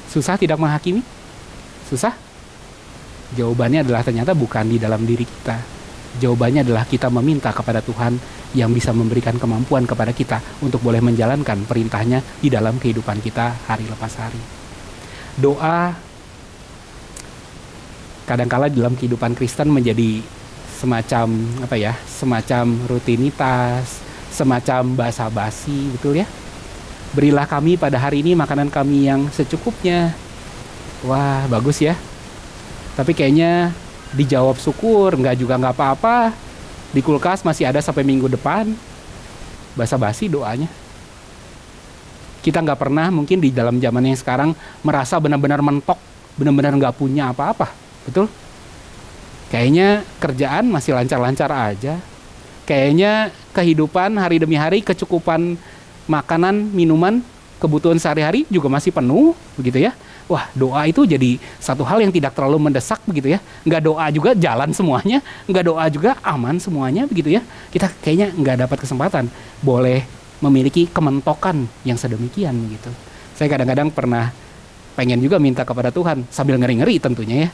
Susah tidak menghakimi? Susah? Jawabannya adalah ternyata bukan di dalam diri kita. Jawabannya adalah kita meminta kepada Tuhan yang bisa memberikan kemampuan kepada kita untuk boleh menjalankan perintahnya di dalam kehidupan kita hari lepas hari. Doa kadangkala dalam kehidupan Kristen menjadi semacam semacam rutinitas, semacam basa-basi, betul ya? Berilah kami pada hari ini makanan kami yang secukupnya. Wah, bagus ya. Tapi kayaknya dijawab syukur, nggak apa-apa. Di kulkas masih ada sampai minggu depan. Basa-basi doanya. Kita nggak pernah mungkin di dalam zaman yang sekarang merasa benar-benar mentok, benar-benar nggak punya apa-apa. Betul? Kayaknya kerjaan masih lancar-lancar aja. Kayaknya kehidupan hari demi hari, kecukupan makanan, minuman, kebutuhan sehari-hari juga masih penuh, begitu ya. Wah, doa itu jadi satu hal yang tidak terlalu mendesak, begitu ya. Nggak doa juga jalan semuanya, nggak doa juga aman semuanya, begitu ya. Kita kayaknya nggak dapat kesempatan boleh memiliki kementokan yang sedemikian, gitu. Saya kadang-kadang pernah pengen juga minta kepada Tuhan, sambil ngeri-ngeri tentunya ya.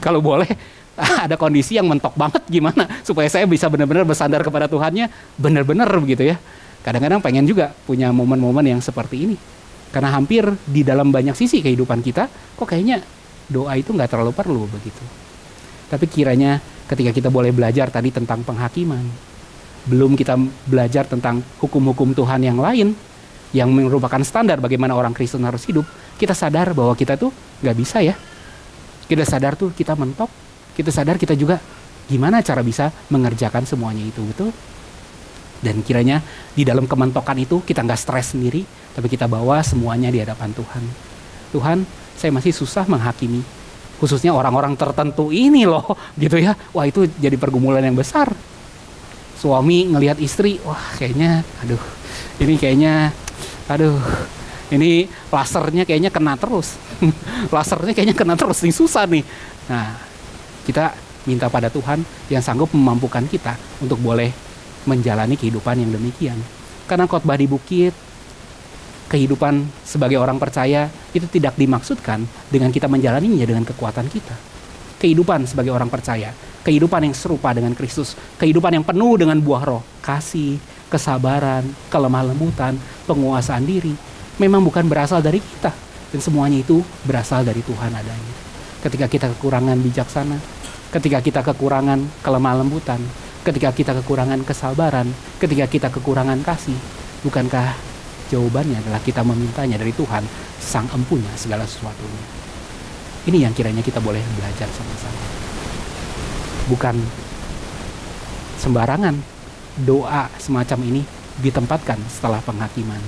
Kalau boleh, ada kondisi yang mentok banget gimana, supaya saya bisa benar-benar bersandar kepada Tuhannya, benar-benar begitu ya. Kadang-kadang pengen juga punya momen-momen yang seperti ini. Karena hampir di dalam banyak sisi kehidupan kita, kok kayaknya doa itu nggak terlalu perlu begitu. Tapi kiranya ketika kita boleh belajar tadi tentang penghakiman, belum kita belajar tentang hukum-hukum Tuhan yang lain, yang merupakan standar bagaimana orang Kristen harus hidup, kita sadar bahwa kita tuh nggak bisa ya. Kita sadar tuh kita mentok, kita sadar kita juga gimana cara bisa mengerjakan semuanya itu, betul? Dan kiranya di dalam kementokan itu kita nggak stres sendiri, tapi kita bawa semuanya di hadapan Tuhan. Tuhan, saya masih susah menghakimi, khususnya orang-orang tertentu ini loh, gitu ya. Wah, itu jadi pergumulan yang besar. Suami ngelihat istri, wah kayaknya, ini lasernya kayaknya kena terus. Lasernya kayaknya kena terus, ini susah nih. Nah, kita minta pada Tuhan yang sanggup memampukan kita untuk boleh menjalani kehidupan yang demikian. Karena khotbah di bukit, kehidupan sebagai orang percaya itu tidak dimaksudkan dengan kita menjalaninya dengan kekuatan kita. Kehidupan sebagai orang percaya, kehidupan yang serupa dengan Kristus, kehidupan yang penuh dengan buah roh, kasih, kesabaran, kelemah lembutan, penguasaan diri, memang bukan berasal dari kita, dan semuanya itu berasal dari Tuhan adanya. Ketika kita kekurangan bijaksana, ketika kita kekurangan kelemah lembutan, ketika kita kekurangan kesabaran, ketika kita kekurangan kasih, bukankah jawabannya adalah kita memintanya dari Tuhan, Sang Empunya segala sesuatunya. Ini yang kiranya kita boleh belajar sama-sama. Bukan sembarangan doa semacam ini ditempatkan setelah penghakiman.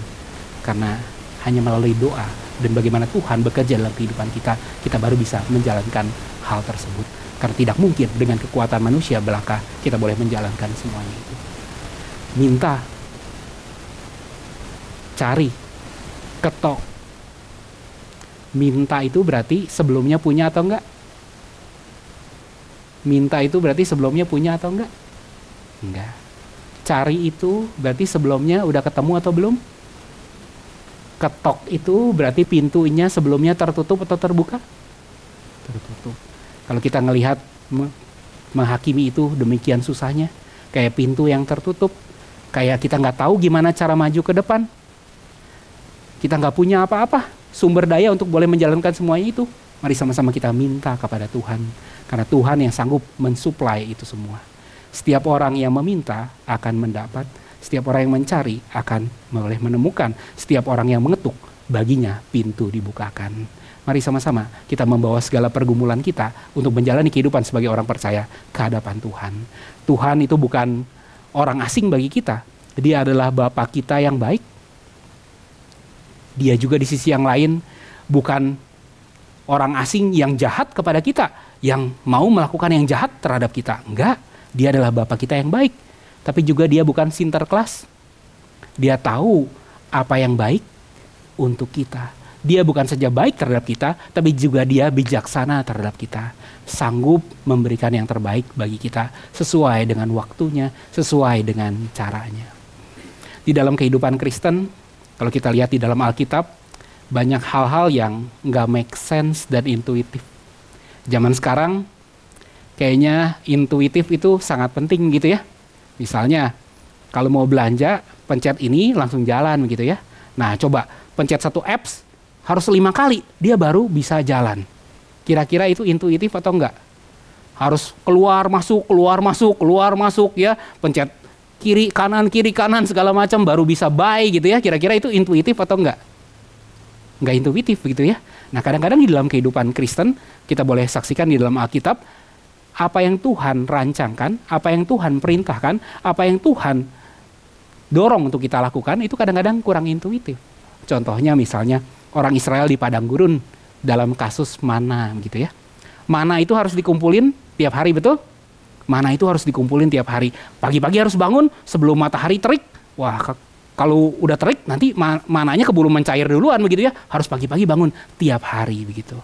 Karena hanya melalui doa dan bagaimana Tuhan bekerja dalam kehidupan kita, kita baru bisa menjalankan hal tersebut. Karena tidak mungkin dengan kekuatan manusia belaka kita boleh menjalankan semuanya itu. Minta, cari, ketok. Minta itu berarti sebelumnya punya atau enggak? Minta itu berarti sebelumnya punya atau enggak? Enggak. Cari itu berarti sebelumnya udah ketemu atau belum? Ketok itu berarti pintunya sebelumnya tertutup atau terbuka? Tertutup. Kalau kita ngelihat menghakimi itu demikian susahnya, kayak pintu yang tertutup, kayak kita nggak tahu gimana cara maju ke depan, kita nggak punya apa-apa, sumber daya untuk boleh menjalankan semuanya itu. Mari sama-sama kita minta kepada Tuhan, karena Tuhan yang sanggup mensuplai itu semua. Setiap orang yang meminta akan mendapat, setiap orang yang mencari akan boleh menemukan, setiap orang yang mengetuk baginya pintu dibukakan. Mari sama-sama kita membawa segala pergumulan kita untuk menjalani kehidupan sebagai orang percaya ke hadapan Tuhan. Tuhan itu bukan orang asing bagi kita. Dia adalah Bapa kita yang baik. Dia juga di sisi yang lain bukan orang asing yang jahat kepada kita, yang mau melakukan yang jahat terhadap kita. Enggak, dia adalah Bapa kita yang baik. Tapi juga dia bukan sinterklas. Dia tahu apa yang baik untuk kita. Dia bukan saja baik terhadap kita, tapi juga dia bijaksana terhadap kita. Sanggup memberikan yang terbaik bagi kita sesuai dengan waktunya, sesuai dengan caranya. Di dalam kehidupan Kristen, kalau kita lihat di dalam Alkitab, banyak hal-hal yang nggak make sense dan intuitif. Zaman sekarang, kayaknya intuitif itu sangat penting gitu ya. Misalnya, kalau mau belanja, pencet ini langsung jalan begitu ya. Nah, coba pencet satu apps, harus 5 kali, dia baru bisa jalan. Kira-kira itu intuitif atau enggak? Harus keluar, masuk ya. Pencet kiri, kanan, segala macam baru bisa buy gitu ya. Kira-kira itu intuitif atau enggak? Enggak intuitif gitu ya. Nah, kadang-kadang di dalam kehidupan Kristen, kita boleh saksikan di dalam Alkitab, apa yang Tuhan rancangkan, apa yang Tuhan perintahkan, apa yang Tuhan dorong untuk kita lakukan, itu kadang-kadang kurang intuitif. Contohnya misalnya, orang Israel di padang gurun dalam kasus mana gitu ya. Mana itu harus dikumpulin tiap hari, betul? Mana itu harus dikumpulin tiap hari. Pagi-pagi harus bangun sebelum matahari terik. Wah, kalau udah terik nanti mananya keburu mencair duluan begitu ya. Harus pagi-pagi bangun tiap hari begitu.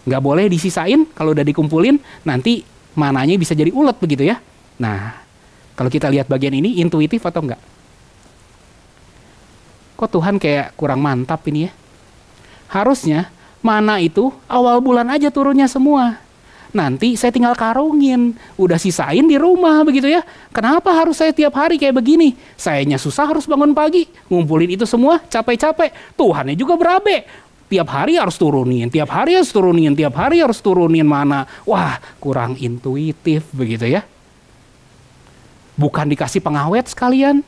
Nggak boleh disisain, kalau udah dikumpulin nanti mananya bisa jadi ulet begitu ya. Nah, kalau kita lihat bagian ini intuitif atau enggak? Kok Tuhan kayak kurang mantap ini ya? Harusnya mana itu awal bulan aja turunnya semua. Nanti saya tinggal karungin, udah sisain di rumah begitu ya. Kenapa harus saya tiap hari kayak begini? Sayanya susah harus bangun pagi, ngumpulin itu semua, capek-capek. Tuhannya juga berabe. Tiap hari harus turunin, tiap hari harus turunin, tiap hari harus turunin mana. Wah, kurang intuitif begitu ya. Bukan dikasih pengawet sekalian.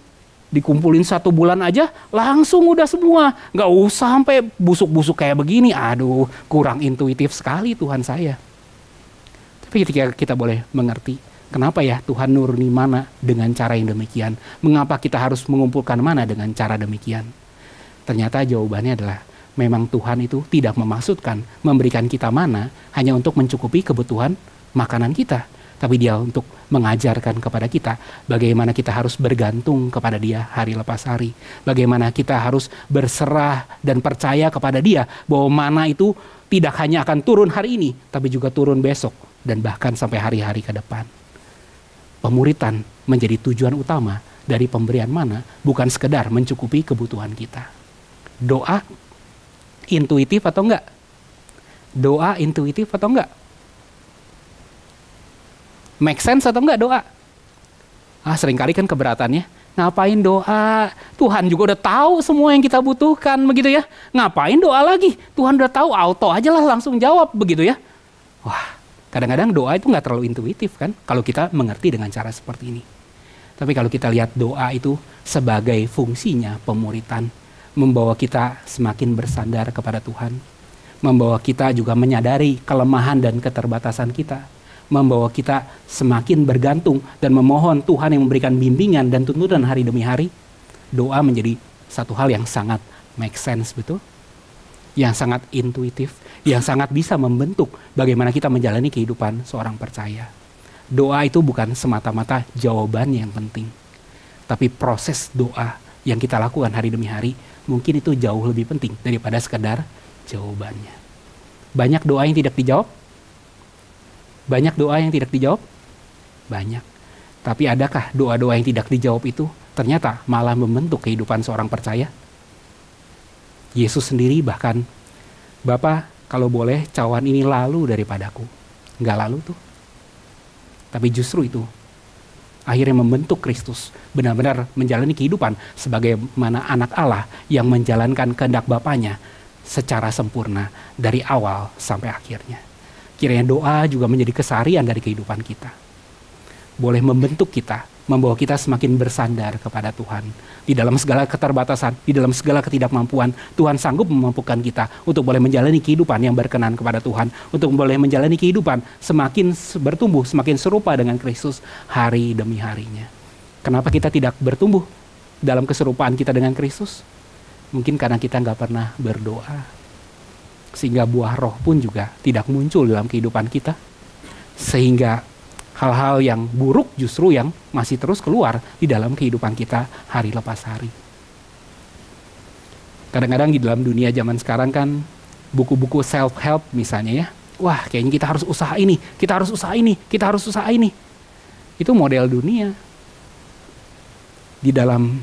Dikumpulin 1 bulan aja langsung udah semua, nggak usah sampai busuk-busuk kayak begini. Aduh, kurang intuitif sekali Tuhan saya. Tapi ketika kita boleh mengerti kenapa ya Tuhan nuruni mana dengan cara yang demikian, mengapa kita harus mengumpulkan mana dengan cara demikian, ternyata jawabannya adalah memang Tuhan itu tidak memaksudkan memberikan kita mana hanya untuk mencukupi kebutuhan makanan kita, tapi dia untuk mengajarkan kepada kita bagaimana kita harus bergantung kepada dia hari lepas hari. Bagaimana kita harus berserah dan percaya kepada dia bahwa mana itu tidak hanya akan turun hari ini, tapi juga turun besok dan bahkan sampai hari-hari ke depan. Pemuritan menjadi tujuan utama dari pemberian mana, bukan sekedar mencukupi kebutuhan kita. Doa intuitif atau enggak? Doa intuitif atau enggak? Make sense atau enggak doa? Seringkali kan keberatannya, ngapain doa? Tuhan juga udah tahu semua yang kita butuhkan begitu ya. Ngapain doa lagi? Tuhan udah tahu, auto aja lah langsung jawab begitu ya. Wah, kadang-kadang doa itu nggak terlalu intuitif kan kalau kita mengerti dengan cara seperti ini. Tapi kalau kita lihat doa itu sebagai fungsinya pemuritan, membawa kita semakin bersandar kepada Tuhan, membawa kita juga menyadari kelemahan dan keterbatasan kita, membawa kita semakin bergantung dan memohon Tuhan yang memberikan bimbingan dan tuntunan hari demi hari. Doa menjadi satu hal yang sangat make sense, betul? Yang sangat intuitif, yang sangat bisa membentuk bagaimana kita menjalani kehidupan seorang percaya. Doa itu bukan semata-mata jawaban yang penting, tapi proses doa yang kita lakukan hari demi hari mungkin itu jauh lebih penting daripada sekedar jawabannya. Banyak doa yang tidak dijawab. Banyak doa yang tidak dijawab? Banyak. Tapi adakah doa-doa yang tidak dijawab itu ternyata malah membentuk kehidupan seorang percaya? Yesus sendiri bahkan, Bapa, kalau boleh cawan ini lalu daripadaku. Nggak lalu tuh. Tapi justru itu akhirnya membentuk Kristus benar-benar menjalani kehidupan sebagaimana anak Allah yang menjalankan kehendak Bapanya secara sempurna dari awal sampai akhirnya. Kiranya doa juga menjadi keseharian dari kehidupan kita. Boleh membentuk kita, membawa kita semakin bersandar kepada Tuhan. Di dalam segala keterbatasan, di dalam segala ketidakmampuan, Tuhan sanggup memampukan kita untuk boleh menjalani kehidupan yang berkenan kepada Tuhan. Untuk boleh menjalani kehidupan semakin bertumbuh, semakin serupa dengan Kristus hari demi harinya. Kenapa kita tidak bertumbuh dalam keserupaan kita dengan Kristus? Mungkin karena kita nggak pernah berdoa. Sehingga buah roh pun juga tidak muncul dalam kehidupan kita. Sehingga hal-hal yang buruk justru yang masih terus keluar di dalam kehidupan kita hari lepas hari. Kadang-kadang di dalam dunia zaman sekarang kan buku-buku self-help misalnya ya. Wah, kayaknya kita harus usaha ini, kita harus usaha ini, kita harus usaha ini. Itu model dunia. Di dalam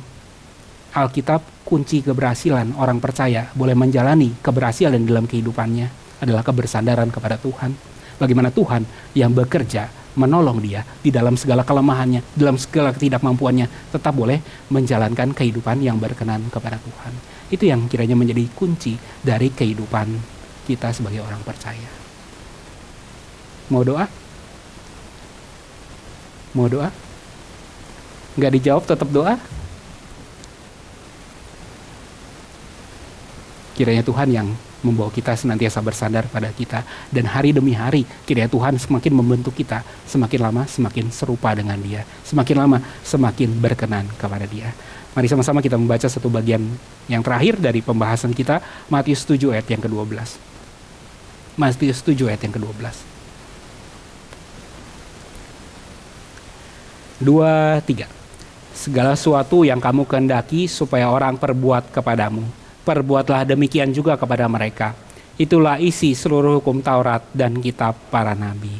Alkitab, kunci keberhasilan orang percaya boleh menjalani keberhasilan dalam kehidupannya adalah kebersandaran kepada Tuhan. Bagaimana Tuhan yang bekerja menolong dia di dalam segala kelemahannya, dalam segala ketidakmampuannya, tetap boleh menjalankan kehidupan yang berkenan kepada Tuhan. Itu yang kiranya menjadi kunci dari kehidupan kita sebagai orang percaya. Mau doa? Mau doa? Nggak dijawab tetap doa? Kiranya Tuhan yang membawa kita senantiasa bersandar pada kita. Dan hari demi hari, kiranya Tuhan semakin membentuk kita. Semakin lama, semakin serupa dengan Dia. Semakin lama, semakin berkenan kepada Dia. Mari sama-sama kita membaca satu bagian yang terakhir dari pembahasan kita. Matius 7 ayat yang ke-12. Matius 7 ayat yang ke-12. 2, 3. Segala sesuatu yang kamu kehendaki supaya orang perbuat kepadamu, perbuatlah demikian juga kepada mereka. Itulah isi seluruh hukum Taurat dan kitab para nabi.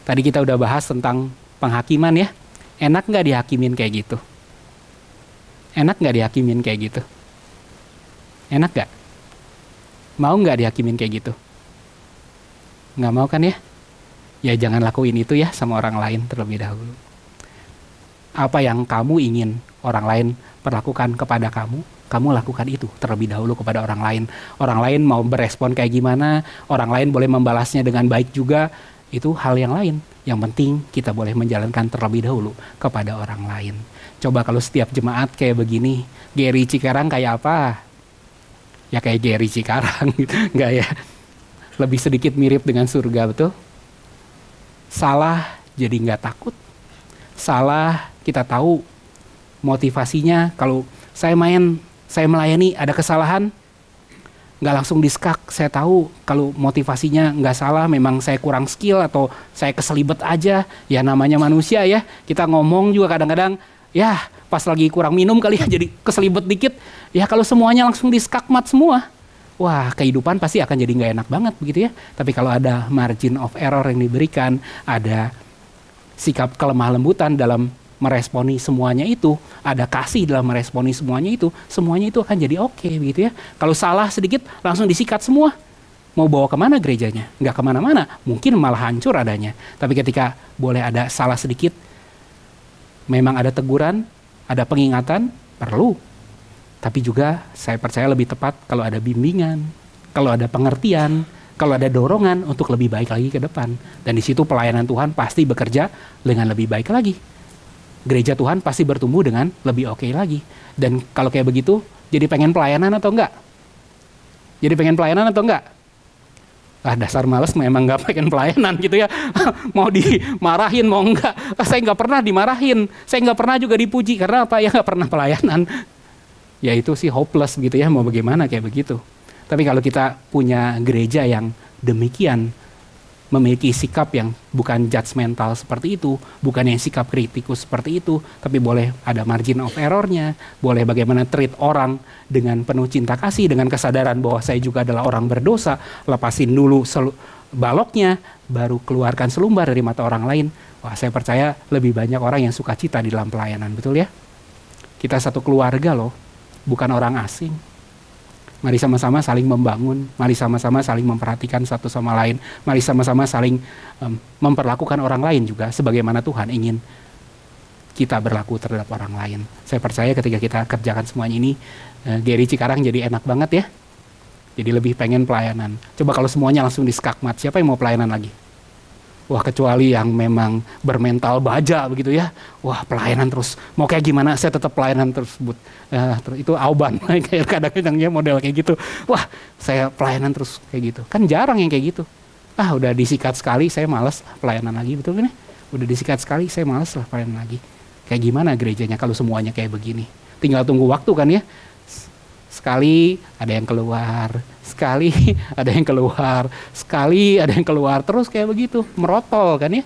Tadi kita udah bahas tentang penghakiman ya. Enak nggak dihakimin kayak gitu? Enak nggak dihakimin kayak gitu? Enak nggak? Mau nggak dihakimin kayak gitu? Nggak mau kan ya? Ya jangan lakuin itu ya sama orang lain terlebih dahulu. Apa yang kamu ingin orang lain perlakukan kepada kamu, kamu lakukan itu terlebih dahulu kepada orang lain. Orang lain mau berespon kayak gimana, orang lain boleh membalasnya dengan baik juga, itu hal yang lain. Yang penting kita boleh menjalankan terlebih dahulu kepada orang lain. Coba kalau setiap jemaat kayak begini, Gary Cikarang kayak apa? Ya kayak Gary Cikarang, enggak ya? Lebih sedikit mirip dengan surga, betul? Salah jadi nggak takut. Salah kita tahu motivasinya. Kalau saya melayani ada kesalahan, nggak langsung diskak. Saya tahu kalau motivasinya nggak salah, memang saya kurang skill atau saya keselibet aja. Ya namanya manusia ya. Kita ngomong juga kadang-kadang, ya pas lagi kurang minum kali ya jadi keselibet dikit. Ya kalau semuanya langsung diskakmat semua, wah kehidupan pasti akan jadi nggak enak banget begitu ya. Tapi kalau ada margin of error yang diberikan, ada sikap kelemah lembutan dalam meresponi semuanya itu, ada kasih dalam meresponi semuanya itu akan jadi oke begitu ya. Kalau salah sedikit langsung disikat semua. Mau bawa kemana gerejanya? Nggak kemana-mana, mungkin malah hancur adanya. Tapi ketika boleh ada salah sedikit, memang ada teguran, ada pengingatan, perlu. Tapi juga saya percaya lebih tepat kalau ada bimbingan, kalau ada pengertian, kalau ada dorongan untuk lebih baik lagi ke depan. Dan di situ pelayanan Tuhan pasti bekerja dengan lebih baik lagi. Gereja Tuhan pasti bertumbuh dengan lebih oke lagi. Dan kalau kayak begitu, jadi pengen pelayanan atau enggak? Jadi pengen pelayanan atau enggak? Ah dasar males, memang nggak pengen pelayanan gitu ya. Mau dimarahin mau enggak? Saya nggak pernah dimarahin. Saya nggak pernah juga dipuji. Karena apa? Ya nggak pernah pelayanan. Ya itu sih hopeless gitu ya, mau bagaimana kayak begitu. Tapi kalau kita punya gereja yang demikian, memiliki sikap yang bukan judgmental seperti itu, bukan yang sikap kritikus seperti itu, tapi boleh ada margin of errornya, boleh bagaimana treat orang dengan penuh cinta kasih, dengan kesadaran bahwa saya juga adalah orang berdosa, lepasin dulu baloknya, baru keluarkan selumbar dari mata orang lain. Wah, saya percaya lebih banyak orang yang suka cita di dalam pelayanan, betul ya? Kita satu keluarga loh, bukan orang asing. Mari sama-sama saling membangun, mari sama-sama saling memperhatikan satu sama lain, mari sama-sama saling memperlakukan orang lain juga sebagaimana Tuhan ingin kita berlaku terhadap orang lain. Saya percaya ketika kita kerjakan semuanya ini, Gary Cikarang jadi enak banget ya. Jadi lebih pengen pelayanan. Coba kalau semuanya langsung diskakmat, siapa yang mau pelayanan lagi? Wah, kecuali yang memang bermental baja begitu ya. Wah, pelayanan terus. Mau kayak gimana, saya tetap pelayanan tersebut. Itu auban, kadang-kadangnya model kayak gitu. Wah, saya pelayanan terus kayak gitu. Kan jarang yang kayak gitu. Ah, udah disikat sekali, saya malas pelayanan lagi, betul kan? Udah disikat sekali, saya malas lah pelayanan lagi. Kayak gimana gerejanya kalau semuanya kayak begini? Tinggal tunggu waktu kan ya. Sekali ada yang keluar, sekali ada yang keluar, sekali ada yang keluar, terus kayak begitu, merotol kan ya.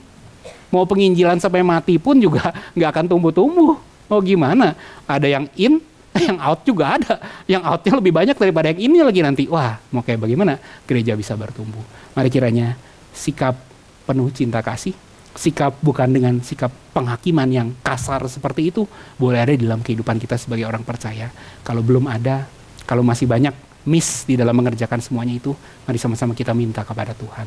Mau penginjilan sampai mati pun juga nggak akan tumbuh-tumbuh. Mau gimana? Ada yang in, yang out juga ada. Yang outnya lebih banyak daripada yang ini lagi nanti. Wah, mau kayak bagaimana gereja bisa bertumbuh? Mari kiranya sikap penuh cinta kasih, sikap bukan dengan sikap penghakiman yang kasar seperti itu, boleh ada di dalam kehidupan kita sebagai orang percaya. Kalau belum ada, kalau masih banyak miss di dalam mengerjakan semuanya itu, mari sama-sama kita minta kepada Tuhan.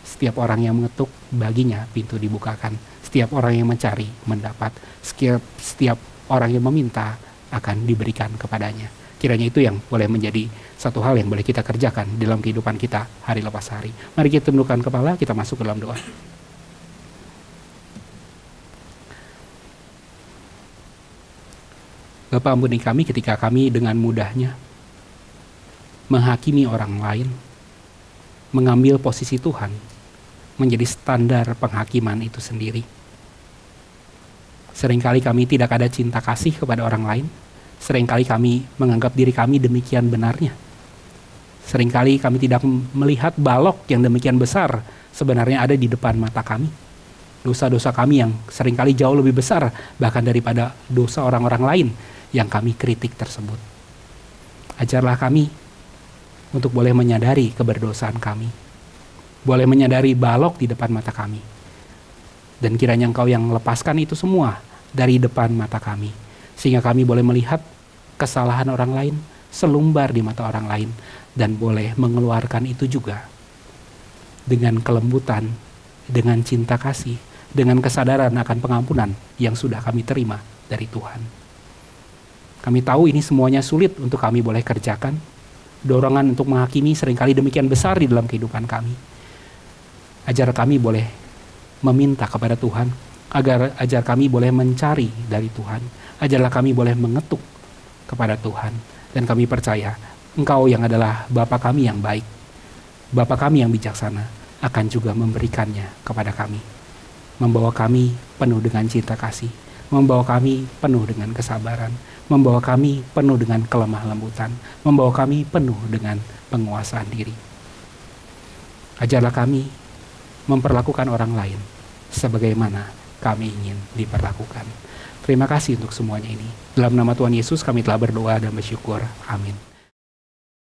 Setiap orang yang mengetuk, baginya pintu dibukakan. Setiap orang yang mencari, mendapat. Setiap orang yang meminta, akan diberikan kepadanya. Kiranya itu yang boleh menjadi satu hal yang boleh kita kerjakan dalam kehidupan kita hari lepas hari. Mari kita tundukkan kepala, kita masuk ke dalam doa. Bapa, ampuni kami ketika kami dengan mudahnya menghakimi orang lain, mengambil posisi Tuhan menjadi standar penghakiman itu sendiri. Seringkali kami tidak ada cinta kasih kepada orang lain. Seringkali kami menganggap diri kami demikian benarnya. Seringkali kami tidak melihat balok yang demikian besar sebenarnya ada di depan mata kami. Dosa-dosa kami yang seringkali jauh lebih besar bahkan daripada dosa orang-orang lain yang kami kritik tersebut. Ajarlah kami untuk boleh menyadari keberdosaan kami. Boleh menyadari balok di depan mata kami. Dan kiranya Engkau yang lepaskan itu semua dari depan mata kami. Sehingga kami boleh melihat kesalahan orang lain selumbar di mata orang lain. Dan boleh mengeluarkan itu juga dengan kelembutan, dengan cinta kasih, dengan kesadaran akan pengampunan yang sudah kami terima dari Tuhan. Kami tahu ini semuanya sulit untuk kami boleh kerjakan. Dorongan untuk menghakimi seringkali demikian besar di dalam kehidupan kami. Ajar kami boleh meminta kepada Tuhan, ajar kami boleh mencari dari Tuhan, ajarlah kami boleh mengetuk kepada Tuhan, dan kami percaya Engkau yang adalah Bapa kami yang baik, Bapa kami yang bijaksana, akan juga memberikannya kepada kami, membawa kami penuh dengan cinta kasih, membawa kami penuh dengan kesabaran, membawa kami penuh dengan kelemah lembutan, membawa kami penuh dengan penguasaan diri. Ajarlah kami memperlakukan orang lain sebagaimana kami ingin diperlakukan. Terima kasih untuk semuanya ini. Dalam nama Tuhan Yesus kami telah berdoa dan bersyukur. Amin.